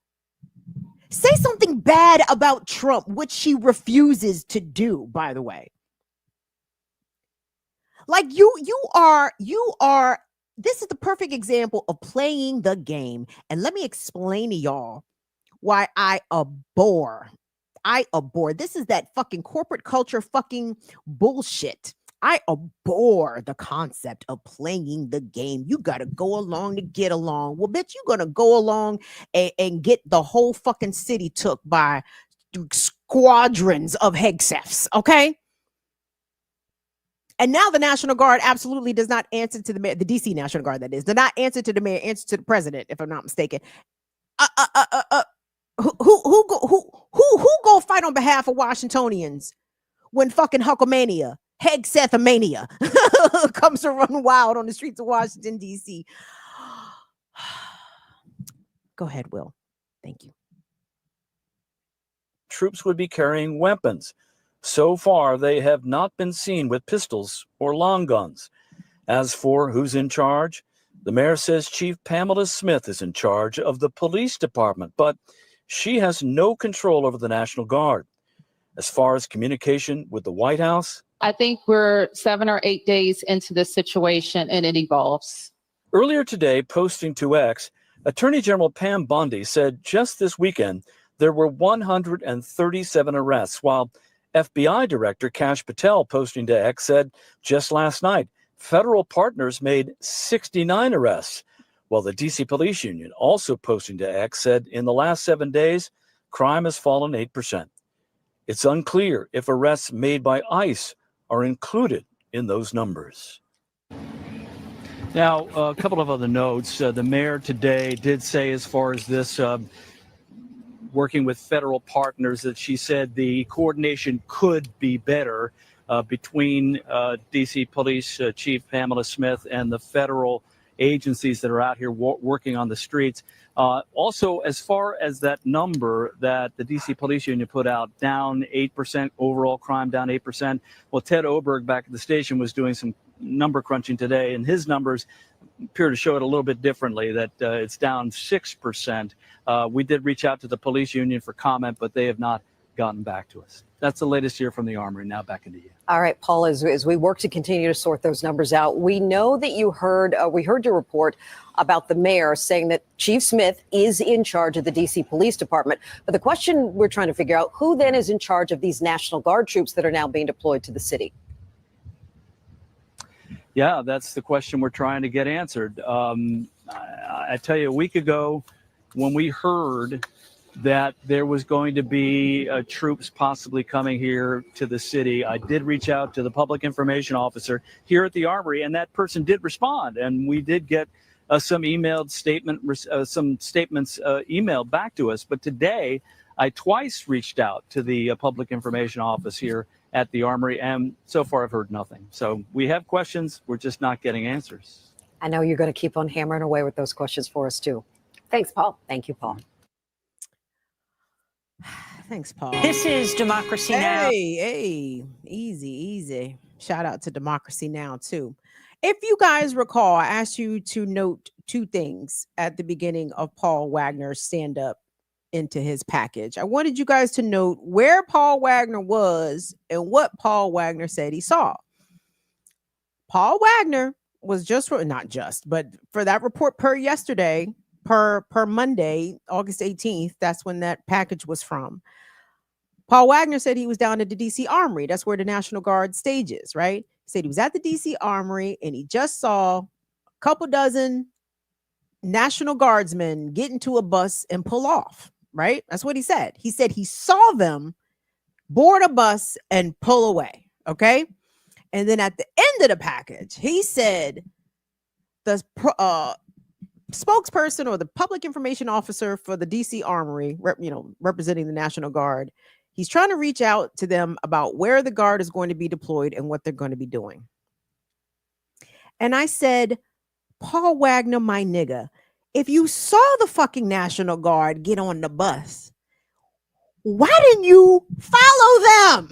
Say something bad about Trump, which she refuses to do, by the way. Like you are, this is the perfect example of playing the game. And let me explain to y'all why I abhor. This is that fucking corporate culture fucking bullshit. I abhor the concept of playing the game. You got to go along to get along. Well, bitch, you're going to go along and get the whole fucking city took by squadrons of Hegsefs, okay? And now the National Guard absolutely does not answer to the mayor, the DC National Guard, that is, does not answer to the mayor, answer to the president, if I'm not mistaken. Who go fight on behalf of Washingtonians when fucking Hulkamania, Hegsethomania comes to run wild on the streets of Washington, D.C.? Go ahead, Will. Thank you. Troops would be carrying weapons. So far, they have not been seen with pistols or long guns. As for who's in charge, the mayor says Chief Pamela Smith is in charge of the police department, but she has no control over the National Guard. As far as communication with the White House, I think we're 7 or 8 days into this situation and it evolves. Earlier today, posting to X, Attorney General Pam Bondi said just this weekend there were 137 arrests, while FBI Director Kash Patel, posting to X, said just last night federal partners made 69 arrests, while the D.C. Police Union, also posting to X, said in the last 7 days, crime has fallen 8%. It's unclear if arrests made by ICE are included in those numbers. Now, a couple of other notes. The mayor today did say, as far as this working with federal partners, that she said the coordination could be better between D.C. Police Chief Pamela Smith and the federal agencies that are out here working on the streets. Also, as far as that number that the D.C. Police Union put out, down 8%, overall crime down 8%. Well, Ted Oberg back at the station was doing some number crunching today, and his numbers appear to show it a little bit differently, that it's down 6%. We did reach out to the police union for comment, but they have not gotten back to us. That's the latest here from the Armory. Now back into you. All right, Paul, as we work to continue to sort those numbers out, we know that we heard your report about the mayor saying that Chief Smith is in charge of the D.C. Police Department. But the question we're trying to figure out, who then is in charge of these National Guard troops that are now being deployed to the city? Yeah, that's the question we're trying to get answered. I tell you, a week ago, when we heard that there was going to be troops possibly coming here to the city, I did reach out to the public information officer here at the Armory, and that person did respond. And we did get some statements emailed back to us. But today, I twice reached out to the public information office here at the Armory, and so far I've heard nothing. So we have questions, we're just not getting answers. I know you're going to keep on hammering away with those questions for us too. Thanks, Paul. Thank you, Paul. Thanks, Paul. This is Democracy Now. Hey, easy. Shout out to Democracy Now! Too. If you guys recall, I asked you to note two things at the beginning of Paul Wagner's stand-up into his package. I wanted you guys to note where Paul Wagner was and what Paul Wagner said he saw. Paul Wagner was but for that report per Monday, August 18th, that's when that package was from. Paul Wagner said he was down at the DC Armory. That's where the National Guard stages, right? He said he was at the DC Armory and he just saw a couple dozen National Guardsmen get into a bus and pull off, right? That's what he said. He said he saw them board a bus and pull away, okay? And then at the end of the package, he said the spokesperson or the public information officer for the DC Armory, representing the National Guard, he's trying to reach out to them about where the Guard is going to be deployed and what they're going to be doing. And I said, Paul Wagner, my nigga, if you saw the fucking National Guard get on the bus, why didn't you follow them?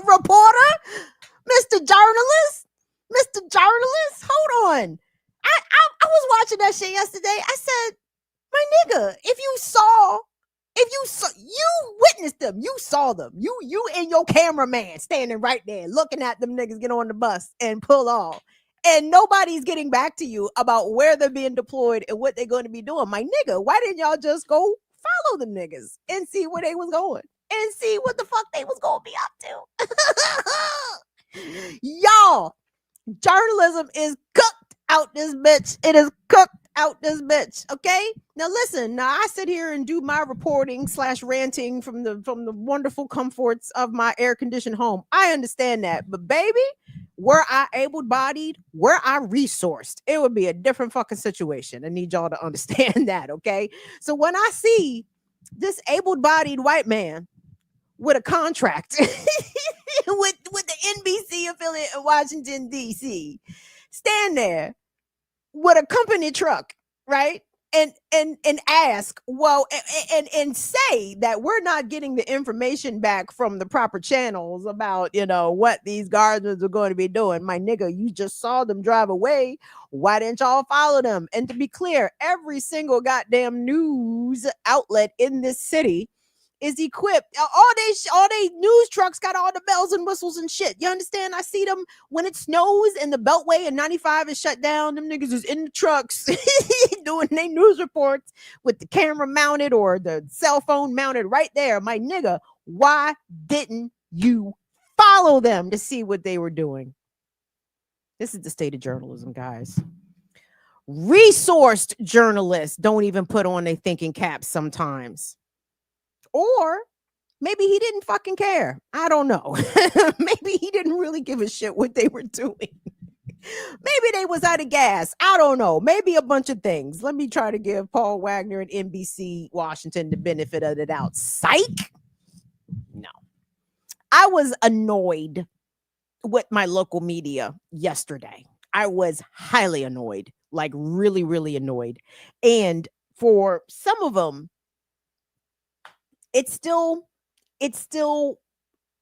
Reporter, Mr. Journalist, Mr. Journalist, hold on. I was watching that shit yesterday. I said, my nigga, if you witnessed them, you saw them, you and your cameraman standing right there looking at them niggas get on the bus and pull off. And nobody's getting back to you about where they're being deployed and what they're going to be doing. My nigga, why didn't y'all just go follow them niggas and see where they was going and see what the fuck they was going to be up to? Y'all, journalism is cooked out this bitch. It is cooked out this bitch. Okay. Now listen. Now I sit here and do my reporting / ranting from the wonderful comforts of my air conditioned home. I understand that, but baby, were I able-bodied, were I resourced, it would be a different fucking situation. I need y'all to understand that. Okay. So when I see this able-bodied white man with a contract with the NBC affiliate in Washington D.C. stand there with a company truck, right? And ask, well, and say that we're not getting the information back from the proper channels about, what these guardsmen are going to be doing. My nigga, you just saw them drive away. Why didn't y'all follow them? And to be clear, every single goddamn news outlet in this city is equipped. All they news trucks got all the bells and whistles and shit. You understand? I see them when it snows and the Beltway and 95 is shut down. Them niggas is in the trucks doing their news reports with the camera mounted or the cell phone mounted right there. My nigga, why didn't you follow them to see what they were doing? This is the state of journalism, guys. Resourced journalists don't even put on their thinking caps sometimes. Or maybe he didn't fucking care. I don't know. Maybe he didn't really give a shit what they were doing. Maybe they was out of gas. I don't know. Maybe a bunch of things. Let me try to give Paul Wagner and NBC Washington the benefit of the doubt. Psych? No. I was annoyed with my local media yesterday. I was highly annoyed, like really, really annoyed. And for some of them, it's still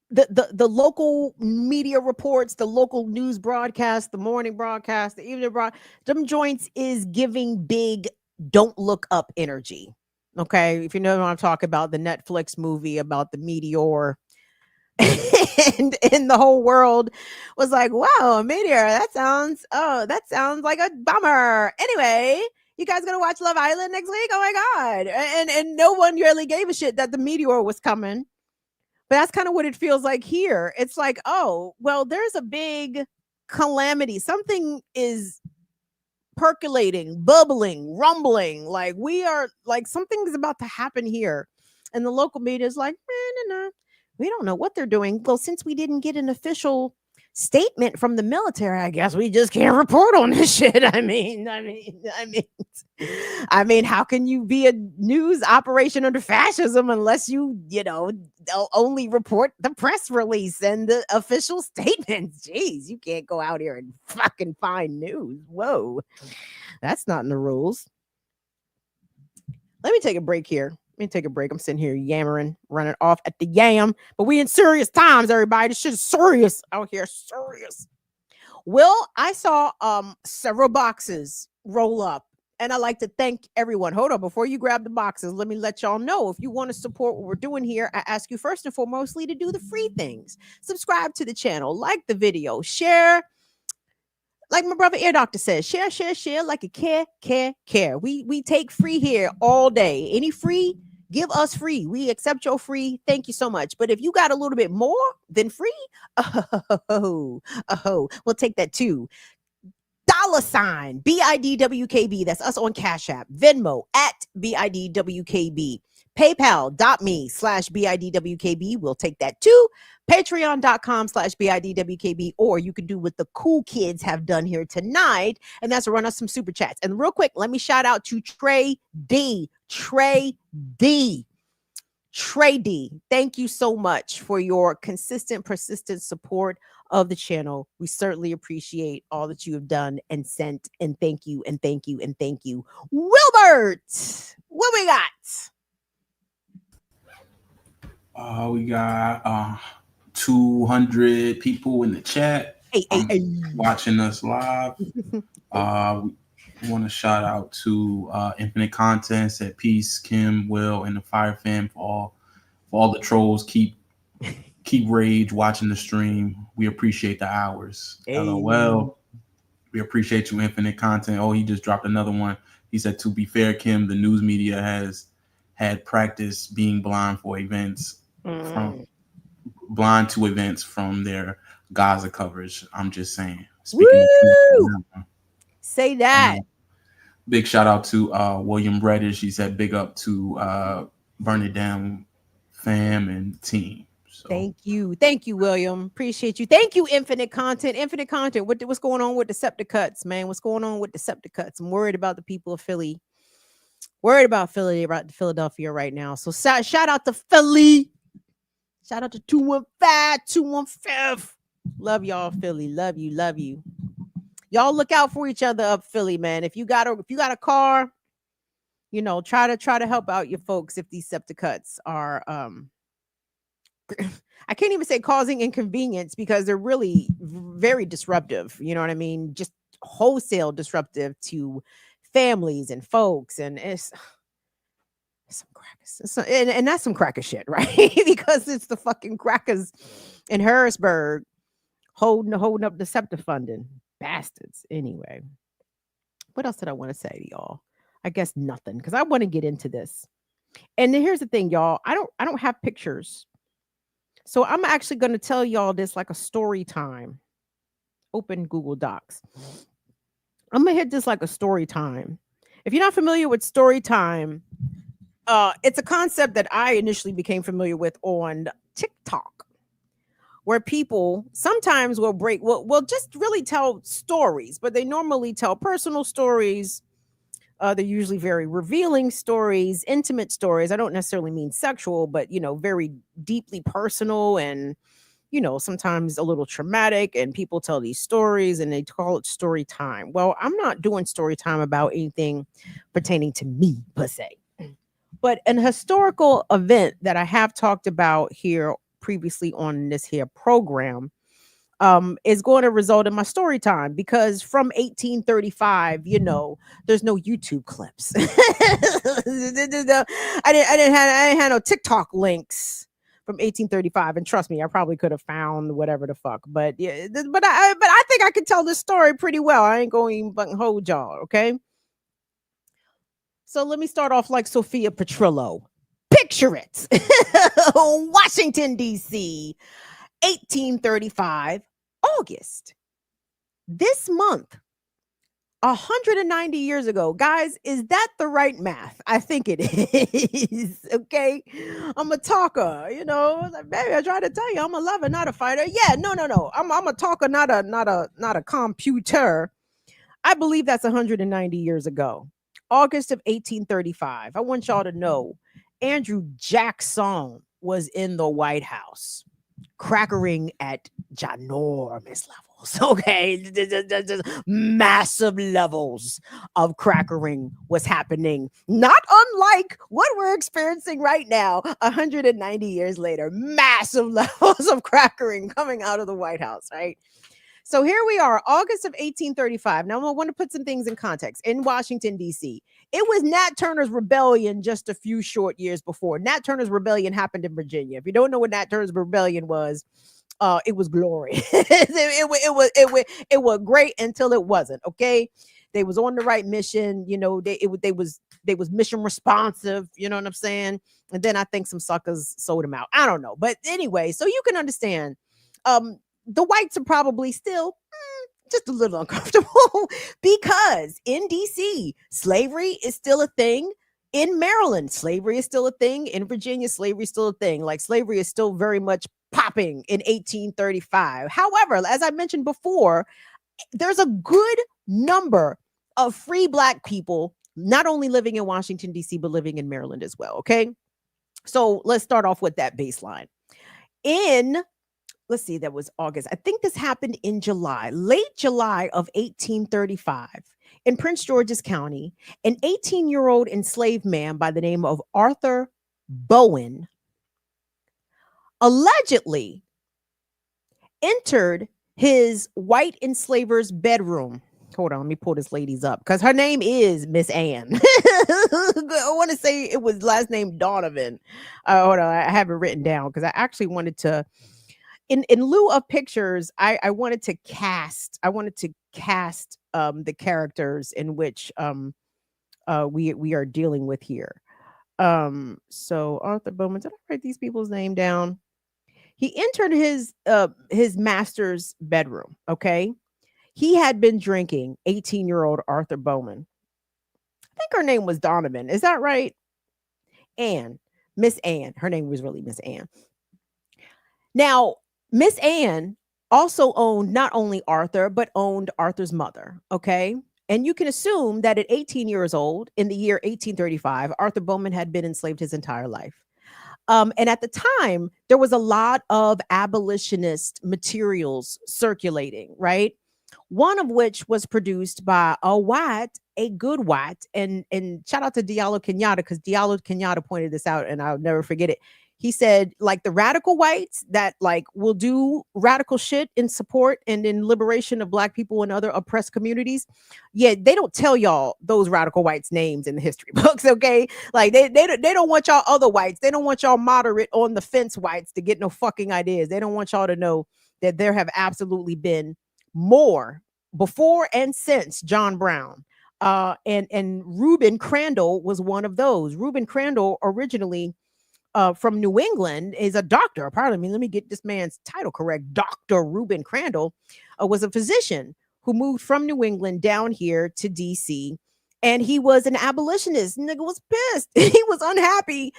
the local media reports, the local news broadcast, the morning broadcast, the evening broadcast, them joints is giving big don't look up energy. Okay. If you know what I'm talking about, the Netflix movie about the meteor and the whole world was like, wow, a meteor. That sounds like a bummer. Anyway, you guys gonna watch Love Island next week? Oh my God. And no one really gave a shit that the meteor was coming. But that's kind of what it feels like here. It's like, oh, well, there's a big calamity. Something is percolating, bubbling, rumbling. Like something's about to happen here. And the local media is like, no. We don't know what they're doing. Well, since we didn't get an official statement from the military, I guess we just can't report on this shit. I mean, how can you be a news operation under fascism unless you only report the press release and the official statements? Jeez, you can't go out here and fucking find news. Whoa, that's not in the rules. Let me take a break here. I'm sitting here yammering, running off at the yam. But we in serious times, everybody. This shit is serious out here. Serious. Well, I saw several boxes roll up. And I'd like to thank everyone. Hold on. Before you grab the boxes, let me let y'all know. If you want to support what we're doing here, I ask you first and foremostly to do the free things. Subscribe to the channel. Like the video. Share. Like my brother Ear Doctor says, share like a care. We take free here all day. Any free, give us free. We accept your free. Thank you so much. But if you got a little bit more than free, we'll take that too. $, BIDWKB. That's us on Cash App. Venmo at BIDWKB. PayPal.me/BIDWKB. We'll take that too. Patreon.com/BIDWKB. Or you can do what the cool kids have done here tonight, and that's run us some super chats. And real quick, let me shout out to Trey D. Thank you so much for your consistent, persistent support of the channel. We certainly appreciate all that you have done and sent. And thank you, and thank you, and thank you. Wilbert, what we got? We got 200 people in the chat watching us live. We want to shout out to Infinite Content, said peace, Kim, Will, and the Fire Fam for all the trolls. Keep rage watching the stream. We appreciate the hours. LOL. We appreciate you, Infinite Content. Oh, he just dropped another one. He said, to be fair, Kim, the news media has had practice being blind for events blind to events from their Gaza coverage. I'm just saying. Speaking of truth, say that. Big shout out to William Reddish. He said, big up to Burn It Down fam and team. So. Thank you, William. Appreciate you. Thank you, Infinite Content. Infinite Content. What's going on with the Decepticuts, man? What's going on with the Decepticuts? I'm worried about the people of Philly. Worried about Philadelphia right now. So shout out to Philly. Shout out to 215. Love y'all, Philly. Love you. Y'all look out for each other up Philly, man. If you got a car, you know, try to help out your folks if these Decepticuts are I can't even say causing inconvenience because they're really very disruptive. You know what I mean? Just wholesale disruptive to families and folks, and it's some crackers. And that's some cracker shit, right? Because it's the fucking crackers in Harrisburg holding up Deceptive funding. Bastards. Anyway, what else did I want to say to y'all? I guess nothing, because I want to get into this. And then here's the thing, y'all. I don't have pictures. So I'm actually going to tell y'all this like a story time. Open Google Docs. I'm going to hit this like a story time. If you're not familiar with story time, it's a concept that I initially became familiar with on TikTok, where people sometimes will just really tell stories, but they normally tell personal stories. They're usually very revealing stories, intimate stories. I don't necessarily mean sexual, but, you know, very deeply personal and, you know, sometimes a little traumatic. And people tell these stories and they call it story time. Well, I'm not doing story time about anything pertaining to me per se, but an historical event that I have talked about here previously on this here program is going to result in my story time, because from 1835, you know, there's no YouTube clips. I didn't have no TikTok links from 1835, and trust me, I probably could have found whatever the fuck. But yeah, but I think I can tell this story pretty well. I ain't going to hold y'all, okay? So let me start off like Sophia Petrillo. Picture it. Washington, D.C., 1835, August. This month, 190 years ago. Guys, is that the right math? I think it is. Okay. I'm a talker, you know, like, baby, I try to tell you I'm a lover, not a fighter. Yeah, no. I'm a talker, not a computer. I believe that's 190 years ago. August of 1835. I want y'all to know Andrew Jackson was in the White House, crackering at ginormous levels. Okay, massive levels of crackering was happening, not unlike what we're experiencing right now 190 years later. Massive levels of crackering coming out of the White House, right? So here we are, August of 1835. Now, I want to put some things in context. In Washington, D.C., it was Nat Turner's rebellion just a few short years before. Nat Turner's rebellion happened in Virginia. If you don't know what Nat Turner's rebellion was, it was glory. It was great until it wasn't. Okay, they was on the right mission. You know, they was mission responsive. You know what I'm saying? And then I think some suckers sold them out. I don't know, but anyway, so you can understand. The whites are probably still just a little uncomfortable because in DC, slavery is still a thing. In Maryland, slavery is still a thing. In Virginia, slavery is still a thing. Like, slavery is still very much popping in 1835. However, as I mentioned before, there's a good number of free Black people not only living in Washington, D.C., but living in Maryland as well. Okay, so let's start off with that baseline. In let's see, that was August. I think this happened in July, late July of 1835 in Prince George's County. An 18-year-old enslaved man by the name of Arthur Bowen allegedly entered his white enslaver's bedroom. Hold on, let me pull this lady's up because her name is Miss Ann. I want to say it was last name Donovan. Hold on, I have it written down because I actually wanted to, in lieu of pictures, I wanted to cast. I wanted to cast the characters in which we are dealing with here. So Arthur Bowman, did I write these people's name down? He entered his master's bedroom. Okay. He had been drinking 18-year-old Arthur Bowman. I think her name was Donovan. Is that right? Anne. Miss Anne. Her name was really Miss Anne. Now, Miss Anne also owned not only Arthur, but owned Arthur's mother. Okay. And you can assume that at 18 years old, in the year 1835, Arthur Bowman had been enslaved his entire life. And at the time, there was a lot of abolitionist materials circulating, right? One of which was produced by a good white, and shout out to Diallo Kenyatta, because Diallo Kenyatta pointed this out, and I'll never forget it. He said, like, the radical whites that like will do radical shit in support and in liberation of Black people and other oppressed communities. Yeah, they don't tell y'all those radical whites' names in the history books, okay? Like they don't want y'all other whites. They don't want y'all moderate on the fence whites to get no fucking ideas. They don't want y'all to know that there have absolutely been more before and since John Brown. And Reuben Crandall was one of those. Reuben Crandall originally from New England is a doctor. Pardon me, let me get this man's title correct. Dr. Reuben Crandall was a physician who moved from New England down here to DC. And he was an abolitionist. Nigga was pissed. He was unhappy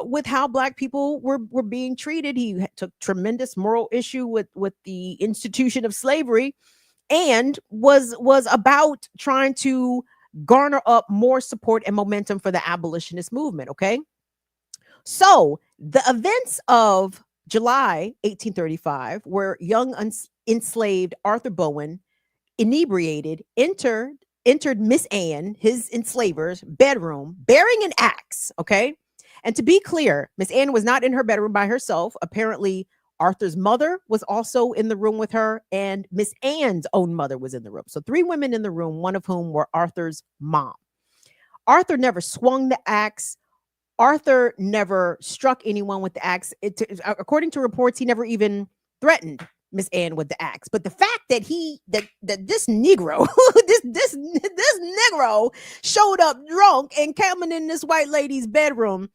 with how Black people were being treated. He took tremendous moral issue with the institution of slavery, and was about trying to garner up more support and momentum for the abolitionist movement. Okay. So the events of July 1835, where young enslaved Arthur Bowen, inebriated, entered Miss Anne, his enslaver's bedroom, bearing an axe. Okay. And to be clear, Miss Anne was not in her bedroom by herself. Apparently, Arthur's mother was also in the room with her, and Miss Anne's own mother was in the room. So 3 women in the room, one of whom were Arthur's mom. Arthur never swung the axe. Arthur never struck anyone with the axe. According to reports, he never even threatened Miss Anne with the axe. But the fact that this Negro, this Negro showed up drunk and coming in this white lady's bedroom,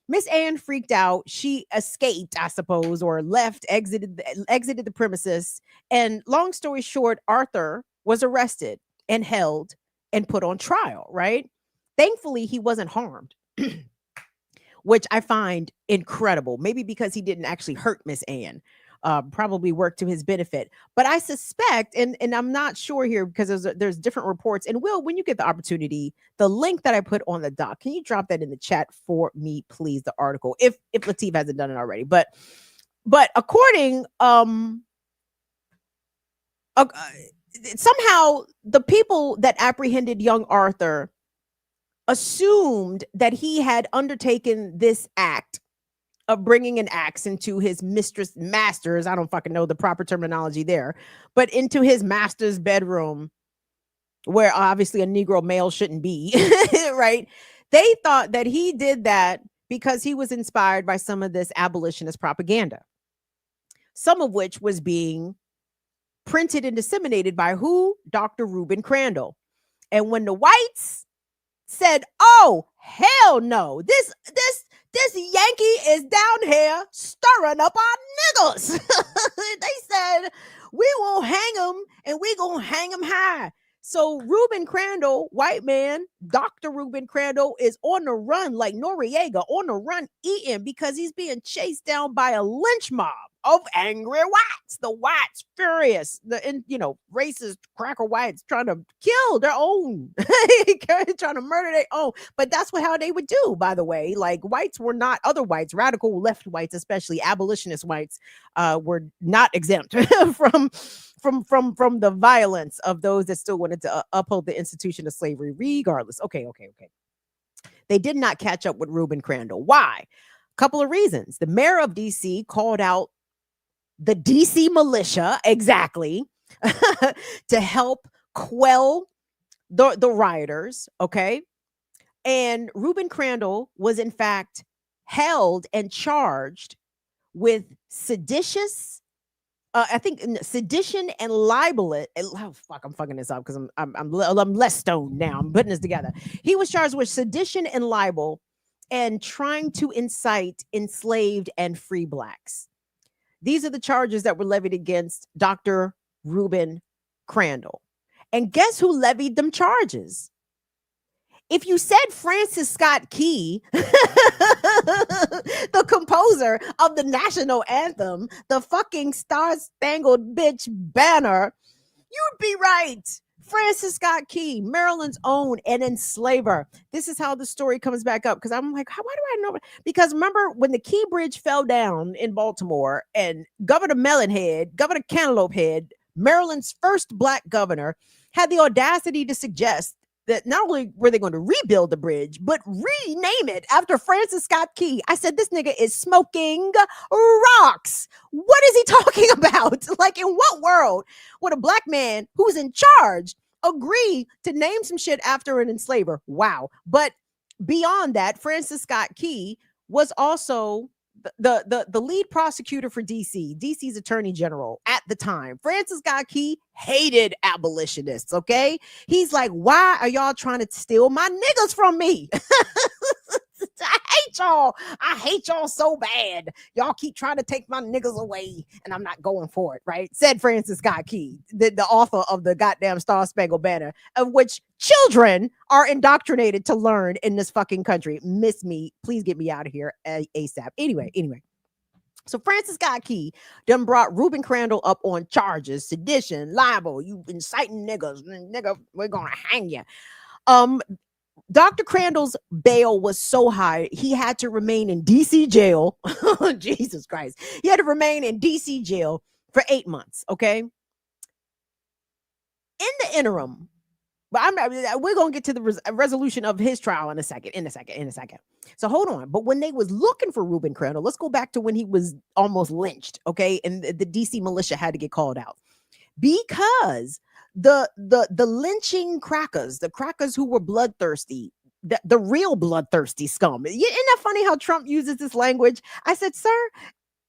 Miss Anne freaked out. She escaped, I suppose, or exited the premises. And long story short, Arthur was arrested and held and put on trial, right? Thankfully, he wasn't harmed. Which I find incredible. Maybe because he didn't actually hurt Miss Anne, probably worked to his benefit. But I suspect, and I'm not sure here because there's different reports. And Will, when you get the opportunity, the link that I put on the doc, can you drop that in the chat for me, please? The article, if Latif hasn't done it already. But according, somehow the people that apprehended young Arthur assumed that he had undertaken this act of bringing an axe into his master's, I don't fucking know the proper terminology there, but into his master's bedroom, where obviously a Negro male shouldn't be, right? They thought that he did that because he was inspired by some of this abolitionist propaganda, some of which was being printed and disseminated by who? Dr. Reuben Crandall. And when the whites said, "Oh, hell no, this Yankee is down here stirring up our niggas," they said, "We won't hang him, and we gonna hang him high." So Reuben Crandall, white man, Dr. Reuben Crandall, is on the run like Noriega, on the run eating, because he's being chased down by a lynch mob. of angry whites. The whites furious. Racist cracker whites trying to kill their own, trying to murder their own. But that's how they would do, by the way. Like, whites were not, other whites, radical left whites, especially abolitionist whites, were not exempt from the violence of those that still wanted to uphold the institution of slavery, regardless. Okay. They did not catch up with Reuben Crandall. Why? Couple of reasons. The mayor of DC called out the DC militia, exactly, to help quell the rioters, okay? And Reuben Crandall was in fact held and charged with sedition and libel. Oh fuck, I'm fucking this up because I'm less stoned now. I'm putting this together. He was charged with sedition and libel and trying to incite enslaved and free blacks. These are the charges that were levied against Dr. Reuben Crandall. And guess who levied them charges? If you said Francis Scott Key, the composer of the national anthem, the fucking Star-Spangled Bitch banner, you'd be right. Francis Scott Key, Maryland's own, and enslaver. This is how the story comes back up, because I'm like, why do I know? Because remember when the Key Bridge fell down in Baltimore and Governor Cantaloupe Head, Maryland's first black governor, had the audacity to suggest that not only were they going to rebuild the bridge, but rename it after Francis Scott Key. I said, this nigga is smoking rocks. What is he talking about? Like, in what world would a black man who's in charge agree to name some shit after an enslaver? Wow. But beyond that, Francis Scott Key was also the lead prosecutor for DC's attorney general at the time. Francis Scott Key hated abolitionists, okay? He's like, why are y'all trying to steal my niggas from me? I hate y'all so bad. Y'all keep trying to take my niggas away, and I'm not going for it, right? Said Francis Scott Key, the author of the goddamn Star-Spangled Banner, of which children are indoctrinated to learn in this fucking country. Miss me. Please get me out of here ASAP. Anyway. So Francis Scott Key done brought Reuben Crandall up on charges, sedition, libel, you inciting niggas. Nigga, we're going to hang you. Dr. Crandall's bail was so high, he had to remain in DC jail. Jesus Christ. He had to remain in DC jail for 8 months, okay? In the interim, but we're going to get to the resolution of his trial in a second. So hold on. But when they was looking for Reuben Crandall, let's go back to when he was almost lynched, okay? And the DC militia had to get called out. Because the lynching crackers, the crackers who were bloodthirsty, the real bloodthirsty scum. Isn't that funny how Trump uses this language? I said, sir,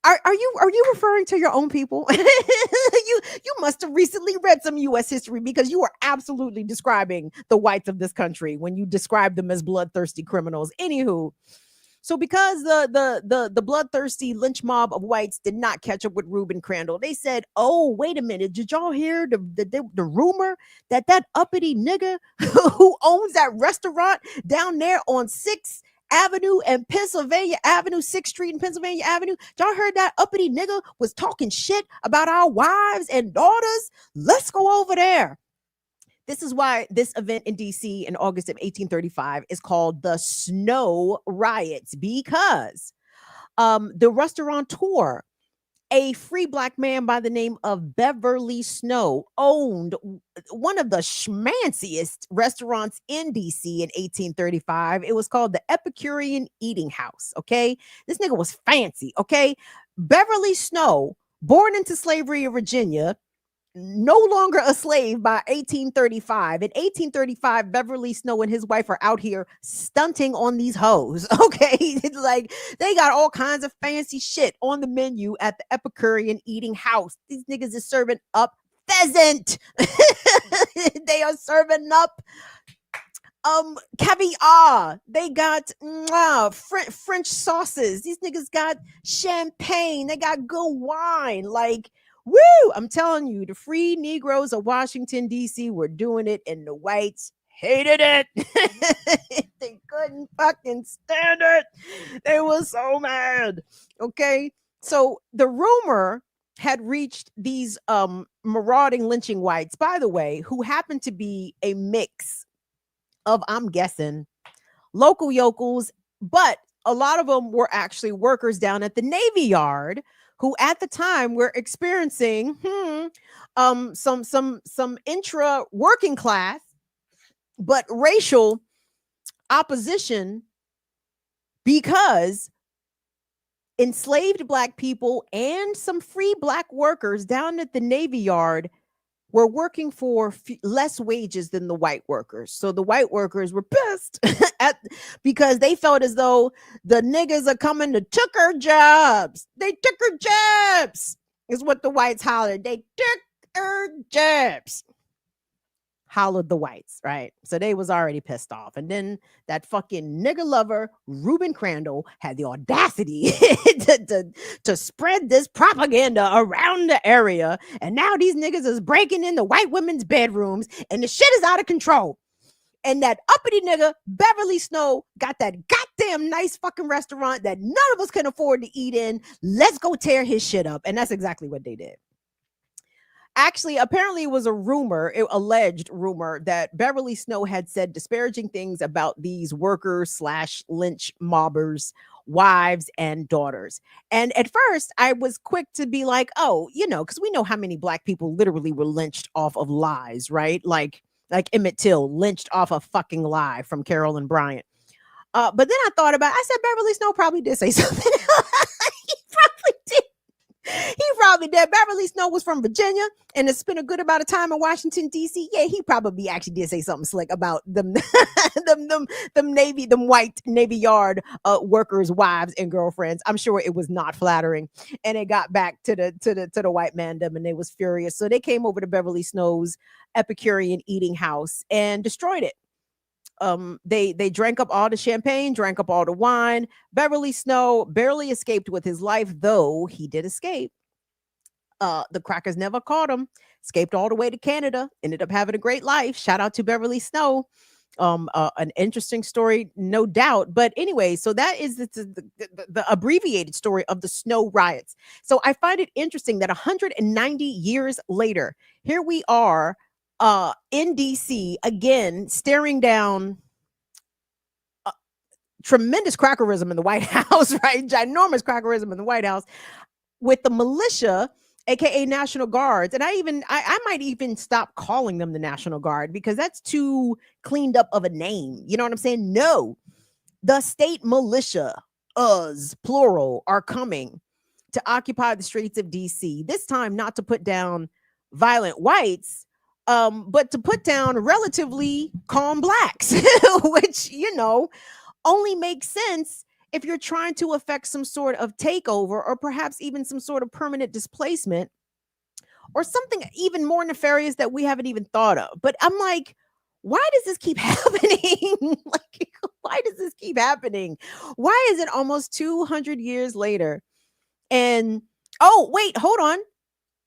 are you referring to your own people? you must have recently read some U.S. history, because you are absolutely describing the whites of this country when you describe them as bloodthirsty criminals. Anywho, so because the bloodthirsty lynch mob of whites did not catch up with Reuben Crandall, they said, oh, wait a minute. Did y'all hear the rumor that uppity nigga who owns that restaurant down there on 6th Avenue and Pennsylvania Avenue, 6th Street and Pennsylvania Avenue? Y'all heard that uppity nigga was talking shit about our wives and daughters? Let's go over there. This is why this event in DC in August of 1835 is called the Snow Riots, because the restaurateur, a free black man by the name of Beverly Snow, owned one of the schmanciest restaurants in DC in 1835. It was called the Epicurean Eating House, okay? This nigga was fancy, okay? Beverly Snow, born into slavery in Virginia, no longer a slave by 1835. In 1835, Beverly Snow and his wife are out here stunting on these hoes. Okay. Like, they got all kinds of fancy shit on the menu at the Epicurean Eating House. These niggas is serving up pheasant. They are serving up caviar. They got French sauces. These niggas got champagne. They got good wine. Like, woo! I'm telling you, the free Negroes of Washington, D.C. were doing it, and the whites hated it. They couldn't fucking stand it. They were so mad. Okay. So the rumor had reached these marauding lynching whites, by the way, who happened to be a mix of, I'm guessing, local yokels, but a lot of them were actually workers down at the Navy Yard who at the time were experiencing some intra working class but racial opposition because enslaved black people and some free black workers down at the Navy Yard were working for less wages than the white workers. So the white workers were pissed because they felt as though the niggas are coming to took our jobs. They took our jobs, is what the whites hollered. They took our jobs. Hollered the whites, right? So they was already pissed off. And then that fucking nigger lover, Reuben Crandall, had the audacity to spread this propaganda around the area. And now these niggas is breaking into white women's bedrooms and the shit is out of control. And that uppity nigga, Beverly Snow, got that goddamn nice fucking restaurant that none of us can afford to eat in. Let's go tear his shit up. And that's exactly what they did. Actually, apparently it was a rumor, alleged rumor, that Beverly Snow had said disparaging things about these workers / lynch mobbers, wives and daughters. And at first I was quick to be like, oh, because we know how many black people literally were lynched off of lies, right? Like Emmett Till lynched off a fucking lie from Carol and Bryant. But then I thought about it. I said Beverly Snow probably did say something. He probably did. He probably did. Beverly Snow was from Virginia and has spent a good amount of time in Washington, D.C. Yeah, he probably actually did say something slick about them them white Navy Yard workers' wives and girlfriends. I'm sure it was not flattering. And it got back to the white mandem and they was furious. So they came over to Beverly Snow's Epicurean eating house and destroyed it. They drank up all the champagne, drank up all the wine. Beverly Snow barely escaped with his life, though he did escape. The crackers never caught him. Escaped all the way to Canada. Ended up having a great life. Shout out to Beverly Snow. An interesting story, no doubt. But anyway, so that is the abbreviated story of the Snow riots. So I find it interesting that 190 years later, here we are in DC again, staring down tremendous crackerism in the White House, right? Ginormous crackerism in the White House with the militia, aka National Guards. And I might even stop calling them the National Guard because that's too cleaned up of a name. You know what I'm saying? No, the state militia, us plural, are coming to occupy the streets of DC. This time not to put down violent whites, but to put down relatively calm blacks, which, only makes sense if you're trying to affect some sort of takeover or perhaps even some sort of permanent displacement or something even more nefarious that we haven't even thought of. But I'm like, why does this keep happening? Why does this keep happening? Why is it almost 200 years later? And, oh, wait, hold on.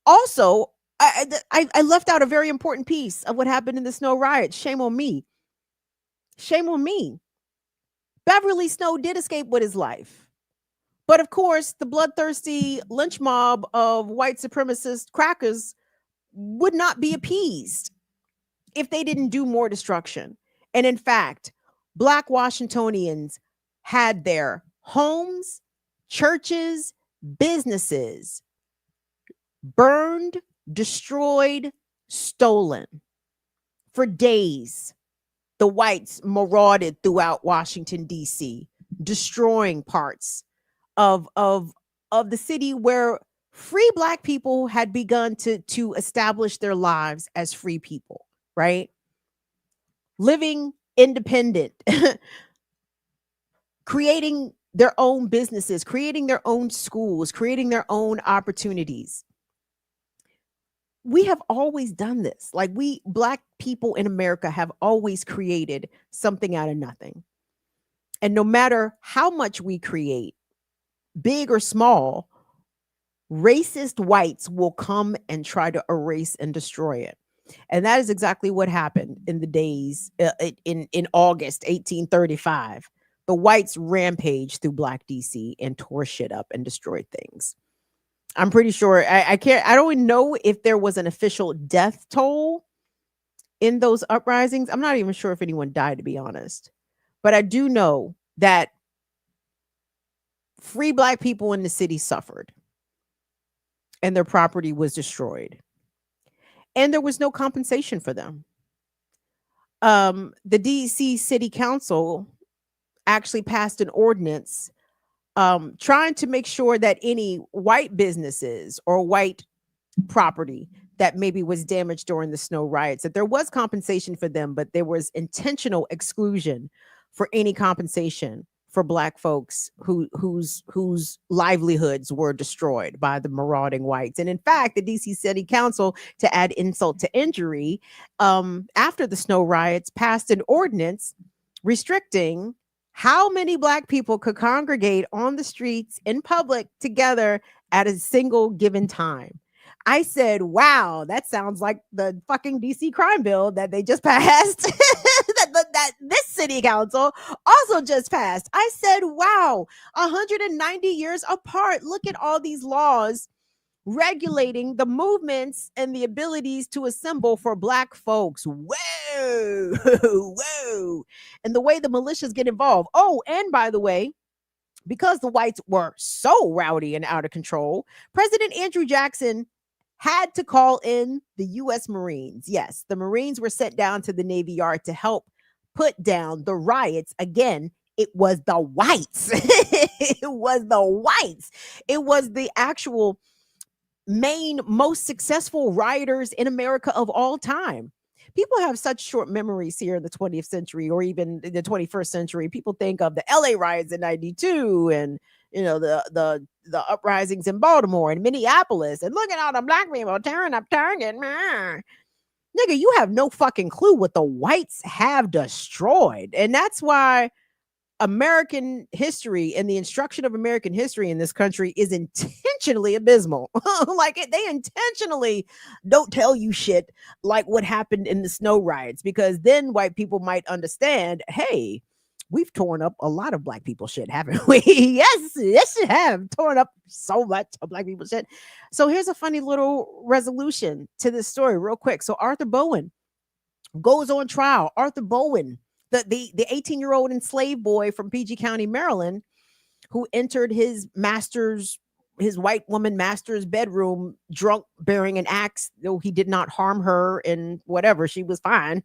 Also, I left out a very important piece of what happened in the Snow riot. Shame on me. Shame on me. Beverly Snow did escape with his life. But of course, the bloodthirsty lynch mob of white supremacist crackers would not be appeased if they didn't do more destruction. And in fact, Black Washingtonians had their homes, churches, businesses burned, destroyed, stolen. For days, the whites marauded throughout Washington, D.C., destroying parts of the city where free Black people had begun to establish their lives as free people, right? Living independent, creating their own businesses, creating their own schools, creating their own opportunities. We have always done this. Like, we Black people in America have always created something out of nothing. And no matter how much we create, big or small, racist whites will come and try to erase and destroy it. And that is exactly what happened in the days in August 1835. The whites rampaged through Black DC and tore shit up and destroyed things. I'm pretty sure. I can't. I don't know if there was an official death toll in those uprisings. I'm not even sure if anyone died, to be honest. But I do know that free Black people in the city suffered, and their property was destroyed, and there was no compensation for them. The DC City Council actually passed an ordinance trying to make sure that any white businesses or white property that maybe was damaged during the snow riots, that there was compensation for them, but there was intentional exclusion for any compensation for Black folks whose livelihoods were destroyed by the marauding whites. And in fact, the DC City Council, to add insult to injury, after the snow riots, passed an ordinance restricting how many Black people could congregate on the streets in public together at a single given time. I said, wow, that sounds like the fucking DC crime bill that they just passed, that this city council also just passed. I said, wow, 190 years apart. Look at all these laws regulating the movements and the abilities to assemble for Black folks. Whoa, whoa. And the way the militias get involved. Oh, and by the way, because the whites were so rowdy and out of control, President Andrew Jackson had to call in the U.S. Marines. Yes, the Marines were sent down to the Navy Yard to help put down the riots. Again, it was the whites. It was the whites. It was the actual main, most successful rioters in America of all time. People have such short memories here in the 20th century or even the 21st century. People think of the LA riots in 92 and the uprisings in Baltimore and Minneapolis and look at all the Black people tearing up Target. Nigga, you have no fucking clue what the whites have destroyed. And that's why American history and the instruction of American history in this country is intentionally abysmal. Like they intentionally don't tell you shit like what happened in the snow riots, because then white people might understand, hey, we've torn up a lot of Black people shit, haven't we? Yes, we have torn up so much of Black people shit. So here's a funny little resolution to this story real quick. So Arthur Bowen goes on trial. Arthur Bowen, the 18-year-old enslaved boy from PG County, Maryland, who entered his white woman master's bedroom drunk, bearing an axe, though he did not harm her and whatever, she was fine.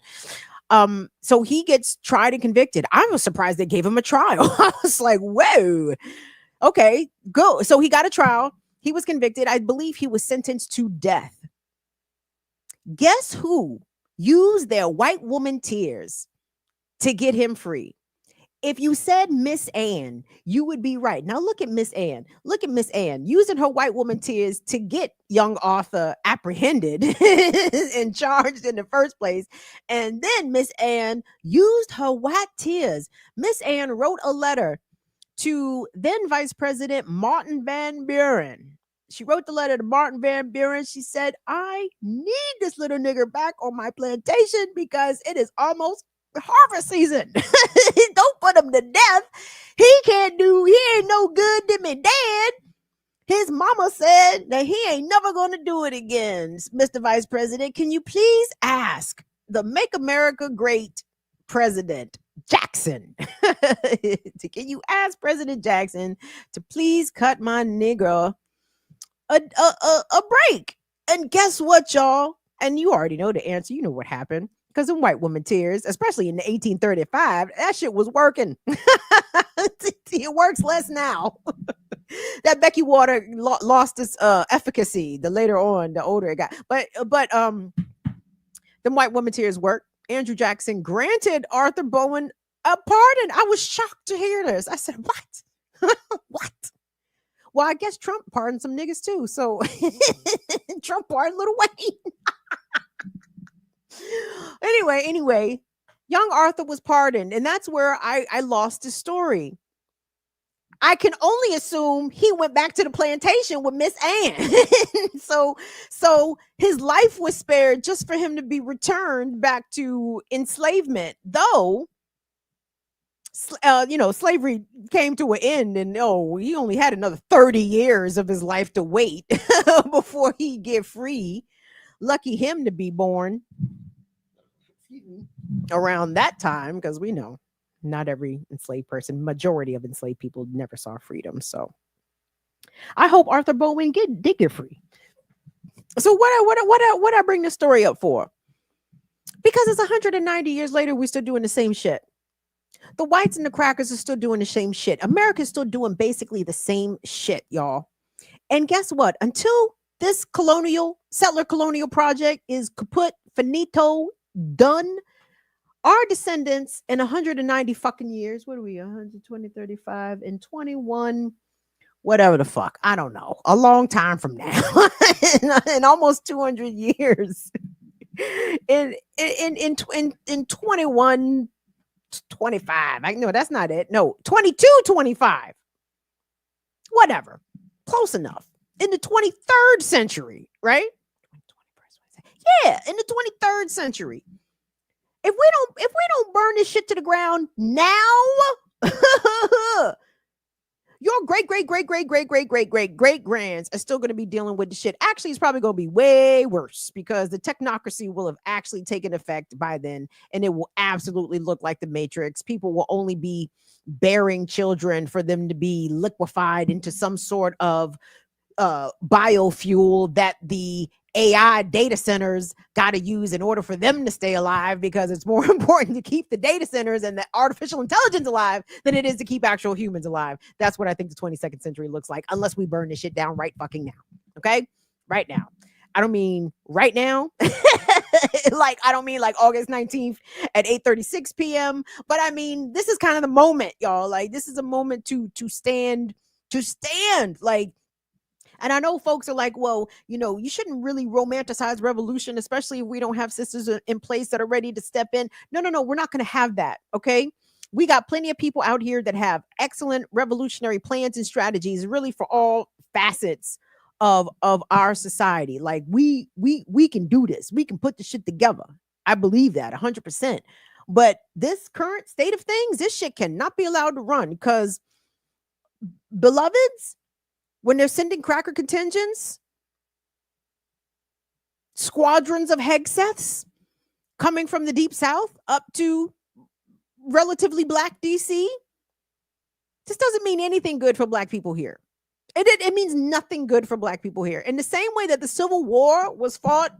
So he gets tried and convicted. I was surprised they gave him a trial. I was like, whoa, okay, go. So he got a trial. He was convicted. I believe he was sentenced to death. Guess who used their white woman tears to get him free? If you said Miss Ann, you would be right. Now look at Miss Ann. Look at Miss Ann using her white woman tears to get young Arthur apprehended and charged in the first place. And then Miss Ann used her white tears. Miss Ann wrote a letter to then Vice President Martin Van Buren. She wrote the letter to Martin Van Buren. She said, I need this little nigger back on my plantation because it is almost harvest season. Don't put him to death. He ain't no good to me dad. His mama said that he ain't never going to do it again. Mr. Vice President, can you please ask the Make America Great President Jackson, can you ask President Jackson to please cut my nigger a break? And guess what, y'all? And you already know the answer. You know what happened. Because in white woman tears, especially in 1835, that shit was working. It works less now. That Becky water lost its efficacy the later on, the older it got. But the white woman tears work. Andrew Jackson granted Arthur Bowen a pardon. I was shocked to hear this. I said, what? What? Well, I guess Trump pardoned some niggas too. So Trump pardoned Lil Wayne. Anyway, young Arthur was pardoned, and that's where I lost his story. I can only assume he went back to the plantation with Miss Ann. so his life was spared just for him to be returned back to enslavement. Though slavery came to an end, and he only had another 30 years of his life to wait before he get free. Lucky him to be born around that time, because we know not every enslaved person, majority of enslaved people never saw freedom. So I hope Arthur Bowen did get free. So what I bring this story up for? Because it's 190 years later, we're still doing the same shit. The whites and the crackers are still doing the same shit. America's still doing basically the same shit, y'all. And guess what? Until this settler colonial project is kaput, finito, done, our descendants in 190 fucking years, what are we, 120, 35, and 21, whatever the fuck, I don't know, a long time from now, in almost 200 years, in 21, 25, I know that's not it, no, 22, 25, whatever, close enough, in the 23rd century, right? Yeah, in the 23rd century. If we don't burn this shit to the ground now, your great grands are still going to be dealing with the shit. Actually, it's probably going to be way worse, because the technocracy will have actually taken effect by then, and it will absolutely look like the Matrix. People will only be bearing children for them to be liquefied into some sort of biofuel that the AI data centers got to use in order for them to stay alive, because it's more important to keep the data centers and the artificial intelligence alive than it is to keep actual humans alive. That's what I think the 22nd century looks like, unless we burn this shit down right fucking now. Okay? Right now. I don't mean right now. Like, I don't mean like August 19th at 8:36 p.m. But I mean, this is kind of the moment, y'all. Like, this is a moment to stand. Like, and I know folks are like, well, you shouldn't really romanticize revolution, especially if we don't have sisters in place that are ready to step in. No, we're not going to have that. Okay. We got plenty of people out here that have excellent revolutionary plans and strategies, really, for all facets of our society. Like, we can do this. We can put the shit together. I believe that 100%. But this current state of things, this shit cannot be allowed to run, because, beloveds, when they're sending cracker contingents, squadrons of Hegseths coming from the deep south up to relatively black DC, this doesn't mean anything good for black people here. It means nothing good for black people here. In the same way that the Civil War was fought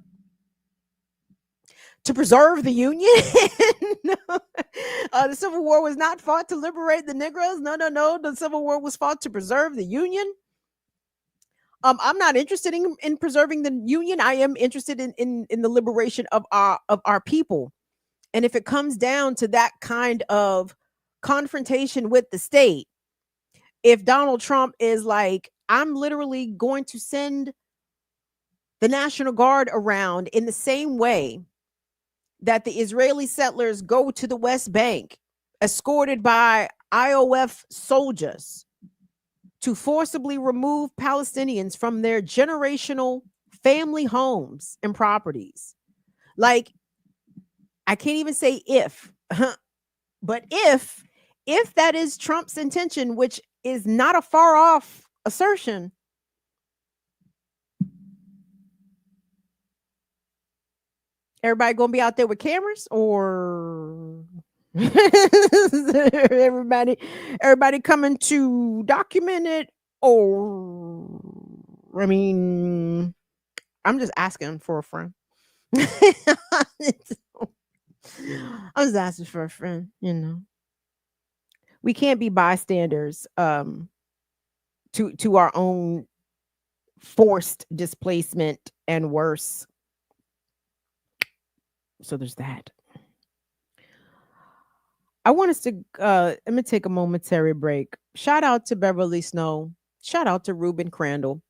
to preserve the Union, the Civil War was not fought to liberate the Negroes. No. The Civil War was fought to preserve the Union. I'm not interested in preserving the Union. I am interested in the liberation of our people. And if it comes down to that kind of confrontation with the state, if Donald Trump is like, I'm literally going to send the National Guard around in the same way that the Israeli settlers go to the West Bank, escorted by IOF soldiers, to forcibly remove Palestinians from their generational family homes and properties. Like, I can't even say if, but if that is Trump's intention, which is not a far off assertion, everybody gonna be out there with cameras, or everybody coming to document it? Or, I mean, I'm just asking for a friend. I'm just asking for a friend. We can't be bystanders to our own forced displacement and worse. So there's that. I want us to let me take a momentary break. Shout out to Beverly Snow. Shout out to Ruben Crandall.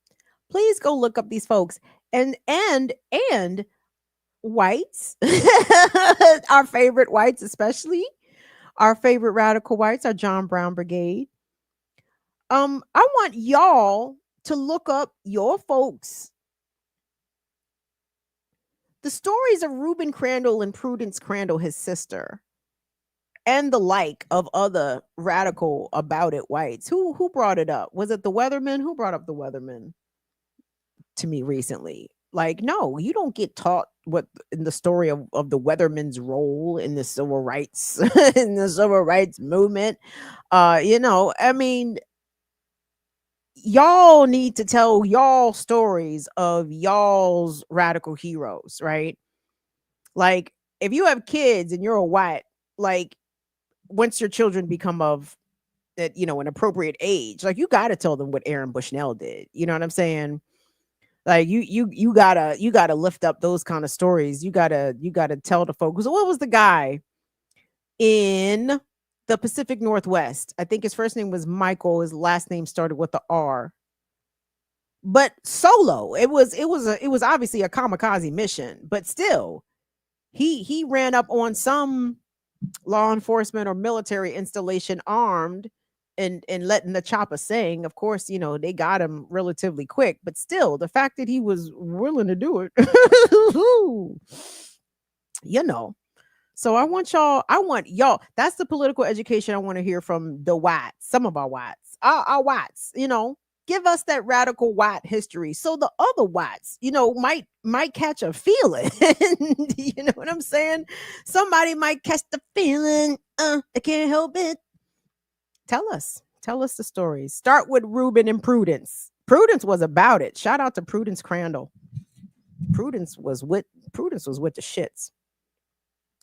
Please go look up these folks and whites, our favorite whites, especially our favorite radical whites, our John Brown Brigade. I want y'all to look up your folks. The stories of Ruben Crandall and Prudence Crandall, his sister, and the like of other radical about it whites. Who brought it up? Was it the Weathermen? Who brought up the Weathermen to me recently? Like, no, you don't get taught what in the story of the Weathermen's role in the civil rights in the civil rights movement. I mean, y'all need to tell y'all stories of y'all's radical heroes, right? Like, if you have kids and you're a white, like, once your children become of that, an appropriate age, like, you got to tell them what Aaron Bushnell did. You know what I'm saying? Like, you gotta lift up those kind of stories. You gotta tell the folks. What was the guy in the Pacific Northwest? I think his first name was Michael. His last name started with the R. But solo, it was obviously a kamikaze mission, but still, he ran up on some law enforcement or military installation armed and letting the chopper sing. Of course, they got him relatively quick, but still, the fact that he was willing to do it, So I want y'all. That's the political education I want to hear from the whites, some of our whites, our whites, give us that radical white history. So the other whites, might catch a feeling. You know what I'm saying? Somebody might catch the feeling. I can't help it. Tell us the stories. Start with Ruben and Prudence. Prudence was about it. Shout out to Prudence Crandall. Prudence was with the shits.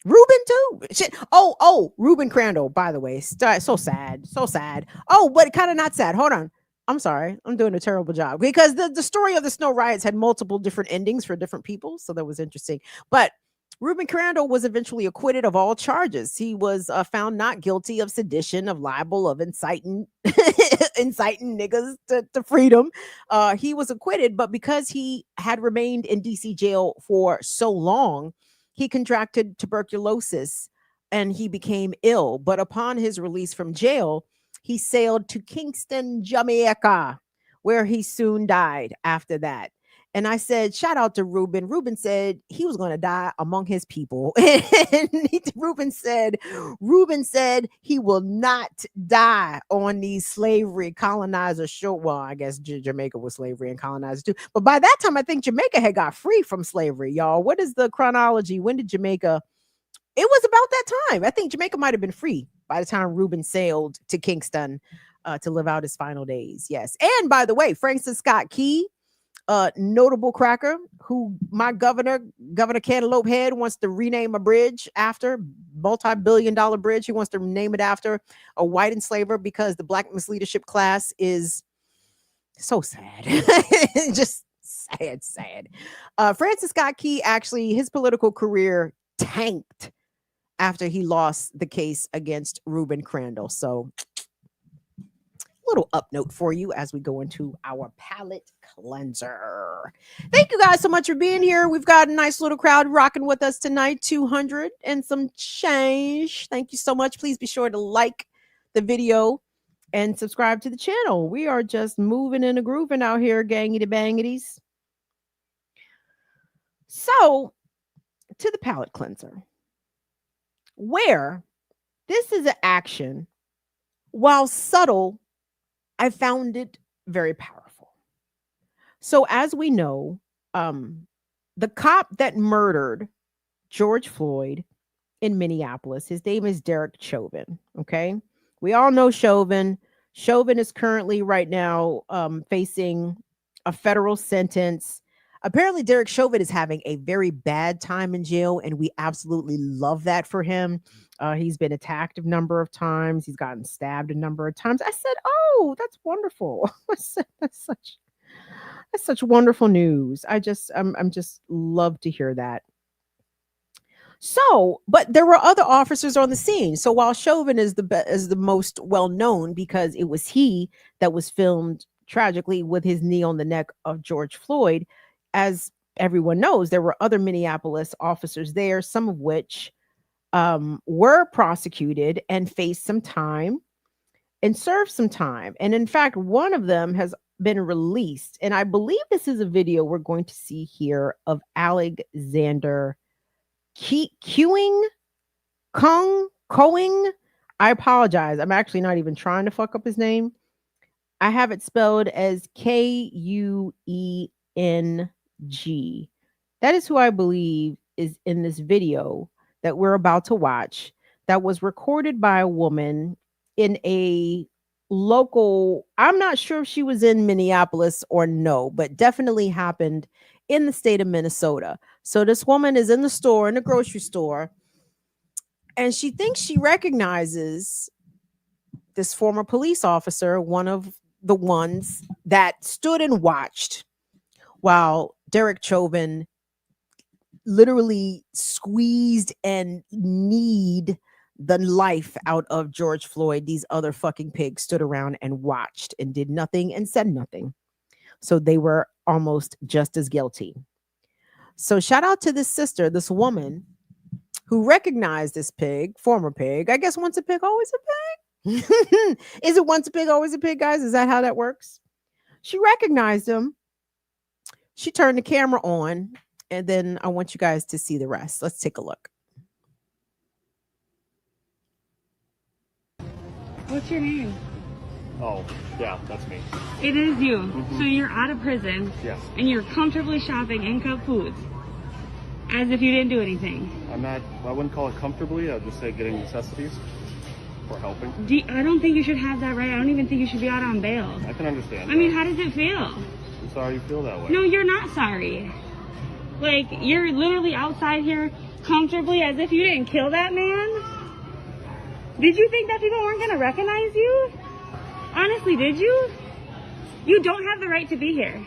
Ruben too. Shit. Oh, Ruben Crandall, by the way. So sad. Oh, but kind of not sad. Hold on. I'm sorry. I'm doing a terrible job because the story of the snow riots had multiple different endings for different people. So that was interesting. But Ruben Crandall was eventually acquitted of all charges. He was found not guilty of sedition, of libel, of inciting niggas to freedom. He was acquitted, but because he had remained in DC jail for so long, he contracted tuberculosis and he became ill. But upon his release from jail, he sailed to Kingston, Jamaica, where he soon died after that. And I said, shout out to Ruben. Ruben said he was going to die among his people. And Ruben said he will not die on these slavery colonizers shore. Well, I guess Jamaica was slavery and colonizers too. But by that time, I think Jamaica had got free from slavery, y'all. What is the chronology? When did Jamaica? It was about that time. I think Jamaica might have been free by the time Ruben sailed to Kingston to live out his final days. Yes. And by the way, Francis Scott Key, notable cracker who my Governor Cantaloupe Head wants to rename a bridge after, multi-billion-dollar bridge. He wants to name it after a white enslaver because the Black misleadership class is so sad. Just sad. Francis Scott Key, actually, his political career tanked after he lost the case against Ruben Crandall. So little up note for you as we go into our palate cleanser. Thank you guys so much for being here. We've got a nice little crowd rocking with us tonight, 200 and some change. Thank you so much. Please be sure to like the video and subscribe to the channel. We are just moving and grooving out here, gangity bangities. So, to the palate cleanser, where this is an action, while subtle, I found it very powerful. So as we know, the cop that murdered George Floyd in Minneapolis, his name is Derek Chauvin. Okay. We all know Chauvin. Chauvin is currently right now facing a federal sentence. Apparently, Derek Chauvin is having a very bad time in jail, and we absolutely love that for him. He's been attacked a number of times. He's gotten stabbed a number of times. I said, "Oh, that's wonderful. That's such wonderful news." I'm just love to hear that. So, but there were other officers on the scene. So while Chauvin is the most well known because it was he that was filmed tragically with his knee on the neck of George Floyd, as everyone knows, there were other Minneapolis officers there, some of which were prosecuted and faced some time and served some time. And in fact, one of them has been released. And I believe this is a video we're going to see here of Alexander Kung Coing, I apologize. I'm actually not even trying to fuck up his name. I have it spelled as Kueng. That is who I believe is in this video that we're about to watch, that was recorded by a woman in a local, I'm not sure if she was in Minneapolis or no, but definitely happened in the state of Minnesota. So this woman is in the store, in the grocery store, and she thinks she recognizes this former police officer, one of the ones that stood and watched while Derek Chauvin literally squeezed and kneed the life out of George Floyd. These other fucking pigs stood around and watched and did nothing and said nothing. So they were almost just as guilty. So shout out to this sister, this woman who recognized this pig, former pig. I guess once a pig, always a pig. Is it once a pig, always a pig, guys? Is that how that works? She recognized him. She turned the camera on, and then I want you guys to see the rest. Let's take a look. What's your name? Oh, yeah, that's me. It is you. So you're out of prison. Yes. And you're comfortably shopping in Cub Foods. As if you didn't do anything. I wouldn't call it comfortably. I'd just say getting necessities for helping. I don't think you should have that right. I don't even think you should be out on bail. I can understand. I mean, how does it feel? I'm sorry you feel that way. No, you're not sorry. Like, you're literally outside here comfortably as if you didn't kill that man. Did you think that people weren't going to recognize you? Honestly, did you? You don't have the right to be here.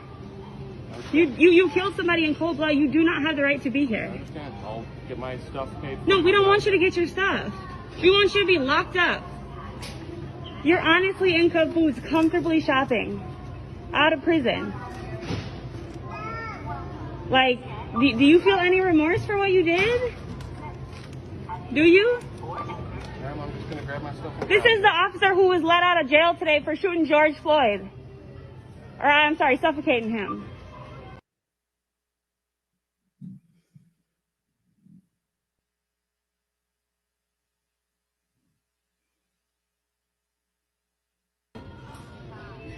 You killed somebody in cold blood. You do not have the right to be here. I understand. I'll get my stuff paid for. No, we don't want you to get your stuff. We want you to be locked up. You're honestly in Cub Foods comfortably shopping. Out of prison. Like, do you feel any remorse for what you did? Do you? Ma'am, I'm just going to grab my stuff. This is the officer who was let out of jail today for shooting George Floyd. Or, I'm sorry, suffocating him.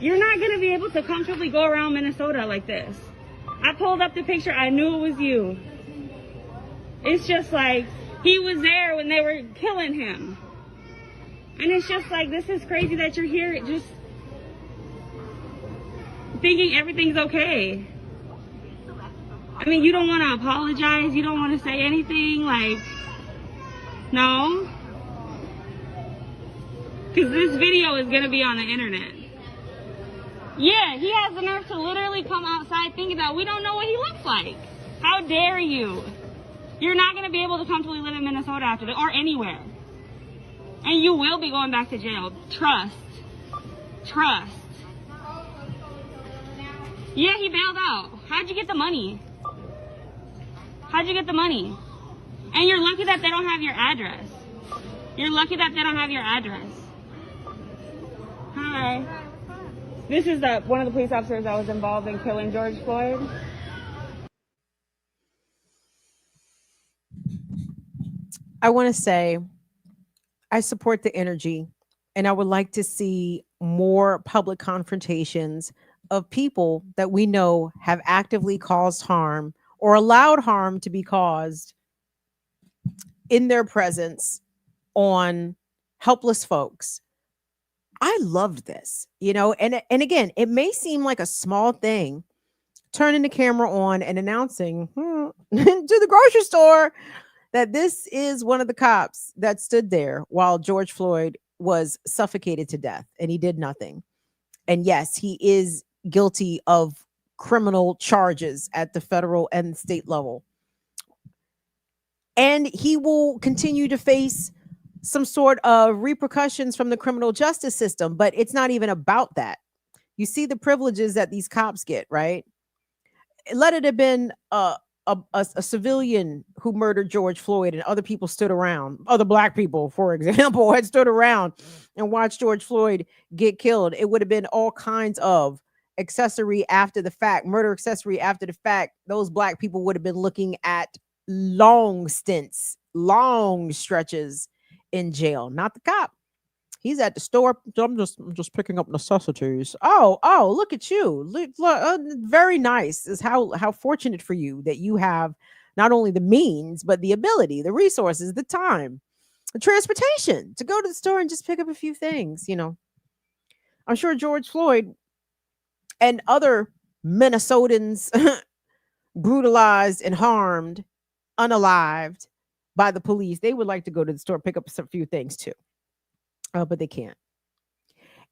You're not going to be able to comfortably go around Minnesota like this. I pulled up the picture. I knew it was you. It's just like, he was there when they were killing him. And it's just like, this is crazy that you're here just thinking everything's okay. I mean, you don't want to apologize. You don't want to say anything. Like, no. Because this video is going to be on the internet. Yeah, he has the nerve to literally come outside thinking that we don't know what he looks like. How dare you? You're not going to be able to comfortably live in Minnesota after this, or anywhere. And you will be going back to jail. Trust. Trust. Yeah, he bailed out. How'd you get the money? How'd you get the money? And you're lucky that they don't have your address. You're lucky that they don't have your address. Hi. This is one of the police officers that was involved in killing George Floyd. I want to say I support the energy, and I would like to see more public confrontations of people that we know have actively caused harm or allowed harm to be caused in their presence on helpless folks. I loved this, and again, it may seem like a small thing, turning the camera on and announcing to the grocery store that this is one of the cops that stood there while George Floyd was suffocated to death, and he did nothing. And yes, he is guilty of criminal charges at the federal and state level. And he will continue to face some sort of repercussions from the criminal justice system, but it's not even about that. You see the privileges that these cops get, right? Let it have been a civilian who murdered George Floyd and other people stood around, other black people, for example, had stood around and watched George Floyd get killed. It would have been all kinds of accessory after the fact, murder accessory after the fact. Those black people would have been looking at long stints, long stretches in jail, not the cop. He's at the store. I'm just picking up necessities. Oh, look at you. Look, very nice. Is how fortunate for you that you have not only the means, but the ability, the resources, the time, the transportation to go to the store and just pick up a few things. I'm sure George Floyd and other Minnesotans brutalized and harmed, unalived by the police, they would like to go to the store, pick up a few things too. But they can't.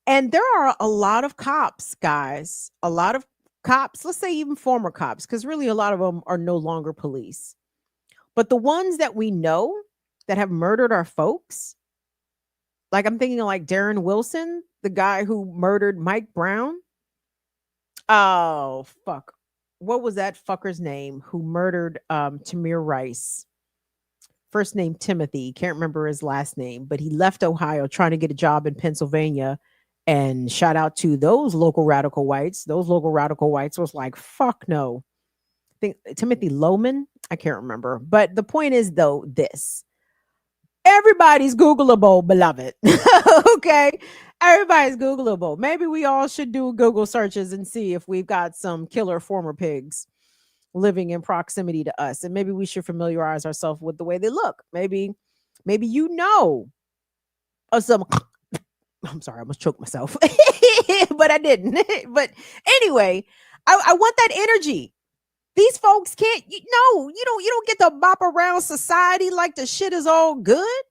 And there are a lot of cops, guys, a lot of cops, let's say even former cops, because really a lot of them are no longer police. But the ones that we know that have murdered our folks, like I'm thinking of like Darren Wilson, the guy who murdered Mike Brown. Oh, fuck. What was that fucker's name who murdered Tamir Rice? First name Timothy, can't remember his last name, but he left Ohio trying to get a job in Pennsylvania. And shout out to those local radical whites. Those local radical whites was like, fuck no. I think Timothy Loman, I can't remember. But the point is, though, this. Everybody's Googleable, beloved. Okay? Everybody's Googleable. Maybe we all should do Google searches and see if we've got some killer former pigs living in proximity to us. And maybe we should familiarize ourselves with the way they look. Maybe you know of some... I'm sorry, I almost choked myself, but I didn't. But anyway, I want that energy. These folks can't, you don't get to bop around society like the shit is all good.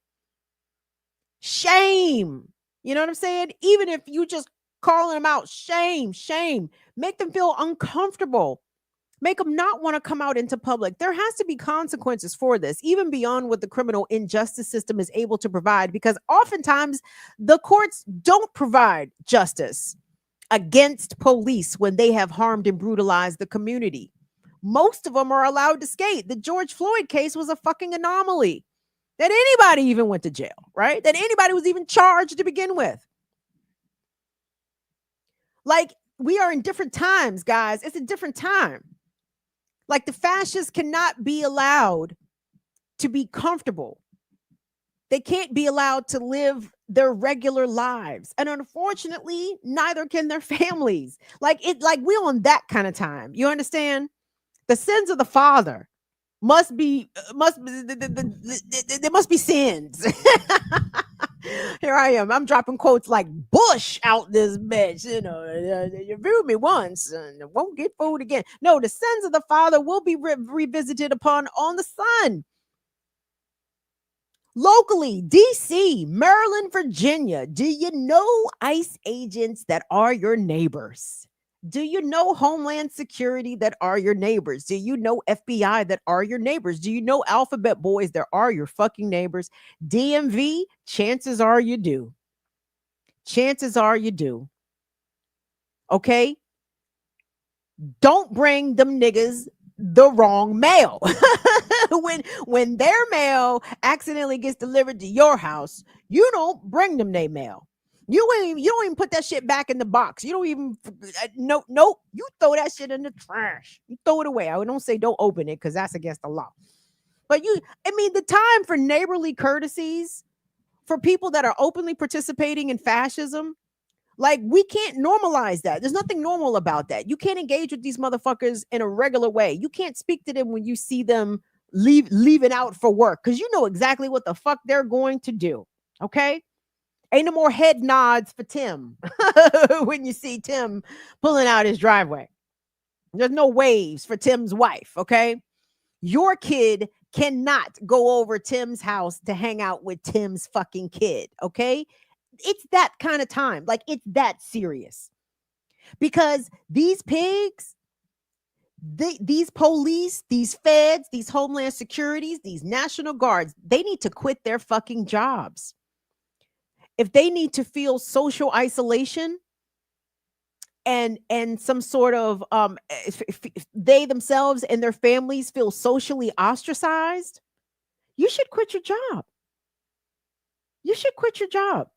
Shame. You know what I'm saying? Even if you just calling them out, shame, make them feel uncomfortable. Make them not want to come out into public. There has to be consequences for this, even beyond what the criminal injustice system is able to provide, because oftentimes the courts don't provide justice against police when they have harmed and brutalized the community. Most of them are allowed to skate. The George Floyd case was a fucking anomaly that anybody even went to jail, right? That anybody was even charged to begin with. Like, we are in different times, guys. It's a different time. Like, the fascists cannot be allowed to be comfortable. They can't be allowed to live their regular lives. And unfortunately, neither can their families. Like we on that kind of time. You understand? The sins of the father must be there must be sins. Here I am. I'm dropping quotes like Bush out this bitch. You viewed me once and won't get fooled again. No, the sins of the father will be revisited upon on the son. Locally, DC, Maryland, Virginia. Do you know ICE agents that are your neighbors? Do you know Homeland Security that are your neighbors? Do you know FBI that are your neighbors? Do you know Alphabet Boys that are your fucking neighbors? DMV, chances are you do. Chances are you do. Okay? Don't bring them niggas the wrong mail. when their mail accidentally gets delivered to your house, you don't bring them their mail. You don't even put that shit back in the box. You don't even nope. You throw that shit in the trash. You throw it away. I don't say don't open it because that's against the law. But the time for neighborly courtesies for people that are openly participating in fascism, like, we can't normalize that. There's nothing normal about that. You can't engage with these motherfuckers in a regular way. You can't speak to them when you see them leaving out for work because you know exactly what the fuck they're going to do. Okay? Ain't no more head nods for Tim when you see Tim pulling out his driveway. There's no waves for Tim's wife, okay? Your kid cannot go over Tim's house to hang out with Tim's fucking kid, okay? It's that kind of time. Like, it's that serious. Because these pigs, these police, these feds, these Homeland Securities, these National Guards, they need to quit their fucking jobs. If they need to feel social isolation and some sort of if they themselves and their families feel socially ostracized, you should quit your job. You should quit your job.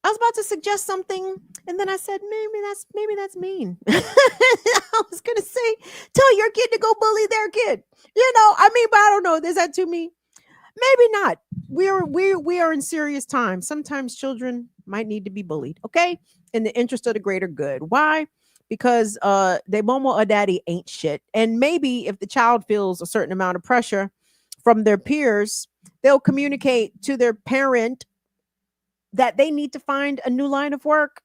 I was about to suggest something, and then I said, maybe that's mean. I was gonna say, tell your kid to go bully their kid. I mean, but I don't know. Is that too mean? Maybe not. We are in serious times. Sometimes children might need to be bullied, okay? In the interest of the greater good. Why? Because they mama or daddy ain't shit. And maybe if the child feels a certain amount of pressure from their peers, they'll communicate to their parent that they need to find a new line of work.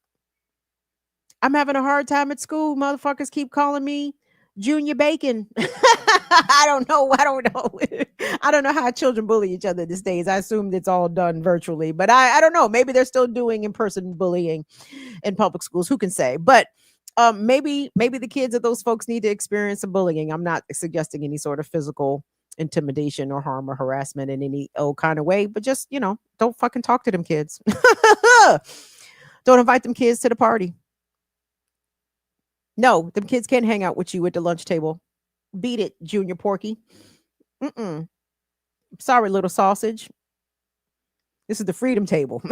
I'm having a hard time at school. Motherfuckers keep calling me Junior Bacon. I don't know. I don't know how children bully each other these days. I assumed it's all done virtually, but I don't know. Maybe they're still doing in-person bullying in public schools. Who can say? But maybe the kids of those folks need to experience some bullying. I'm not suggesting any sort of physical intimidation or harm or harassment in any old kind of way, but just, don't fucking talk to them kids. Don't invite them kids to the party. No, them kids can't hang out with you at the lunch table. Beat it, Junior Porky. Sorry, little sausage. This is the freedom table.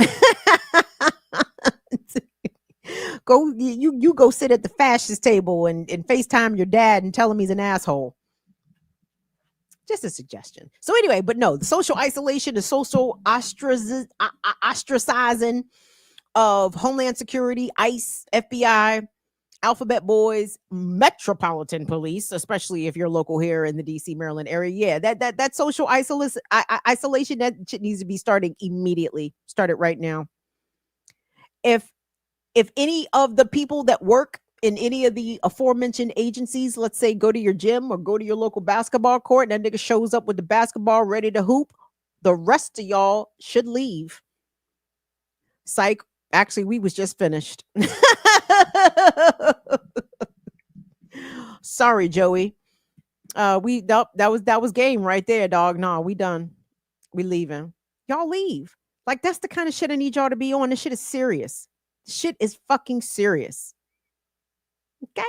You go sit at the fascist table and FaceTime your dad and tell him he's an asshole. Just a suggestion. So anyway, but no, the social isolation, the social ostracizing of Homeland Security, ICE, FBI, Alphabet Boys, Metropolitan Police, especially if you're local here in the DC, Maryland area. Yeah, that social isolation, that shit needs to be starting immediately. Start it right now. If any of the people that work in any of the aforementioned agencies, let's say go to your gym or go to your local basketball court, and that nigga shows up with the basketball ready to hoop, the rest of y'all should leave. Psych. Actually, we was just finished. Sorry, Joey. That was game right there, dog. Nah, we done. We leaving. Y'all leave. Like, that's the kind of shit I need y'all to be on. This shit is serious. Shit is fucking serious. Okay.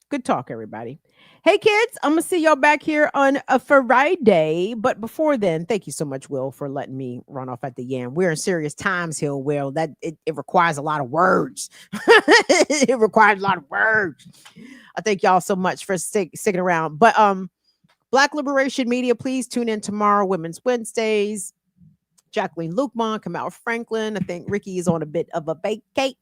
Good talk, everybody. Hey, kids, I'm going to see y'all back here on a Friday. But before then, thank you so much, Will, for letting me run off at the yam. We're in serious times here, Will. That it requires a lot of words. It requires a lot of words. I thank y'all so much for sticking around. But Black Liberation Media, please tune in tomorrow, Women's Wednesdays. Jacqueline Lukman, Kamau Franklin. I think Ricky is on a bit of a vacate,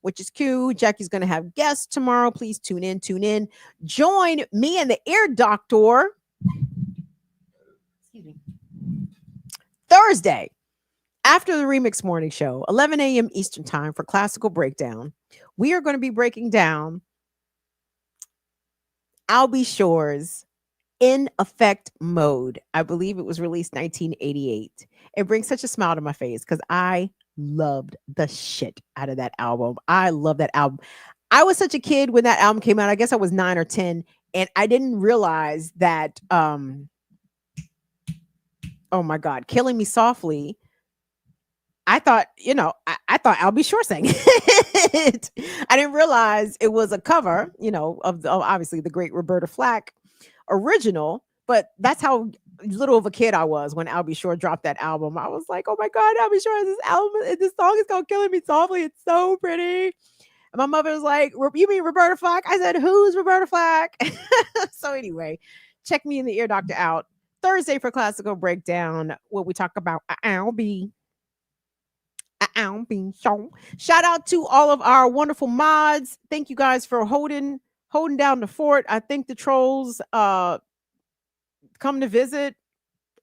which is cute. Jackie's going to have guests tomorrow. Please tune in. Join me and the Ear Doctor Thursday after the Remix Morning Show, 11 a.m. Eastern Time for Classical Breakdown. We are going to be breaking down Albie Shore's In Effect Mode. I believe it was released 1988. It brings such a smile to my face because I loved the shit out of that album. I love that album. I was such a kid when that album came out. I guess I was 9 or 10, and I didn't realize that oh my God, Killing Me Softly. I thought, I thought Albie Shore sang it. I didn't realize it was a cover, of obviously the great Roberta Flack original, but that's how little of a kid I was when Albie Shore dropped that album. I was like, oh my God, Albie Shore has this album, and this song is called Killing Me Softly. It's so pretty. And my mother was like, you mean Roberta Flack? I said, who's Roberta Flack? So anyway, check me and the Ear Doctor out Thursday for Classical Breakdown, where we talk about Albie. Shout out to all of our wonderful mods. Thank you guys for holding down the fort. I think the trolls come to visit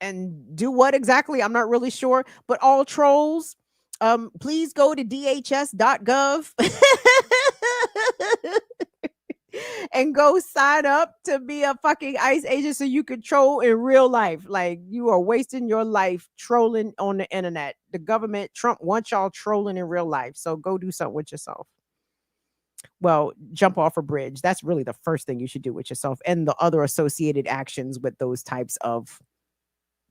and do what exactly, I'm not really sure, but all trolls, please go to dhs.gov and go sign up to be a fucking ICE agent so you could troll in real life. Like, you are wasting your life trolling on the internet. The government, Trump, wants y'all trolling in real life. So go do something with yourself. Well, jump off a bridge. That's really the first thing you should do with yourself and the other associated actions with those types of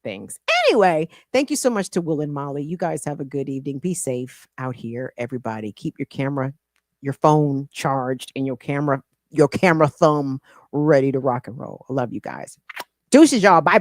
things. Anyway, thank you so much to Will and Molly. You guys have a good evening. Be safe out here, everybody. Keep your phone charged, and your camera thumb ready to rock and roll. I love you guys. Deuces, y'all. Bye.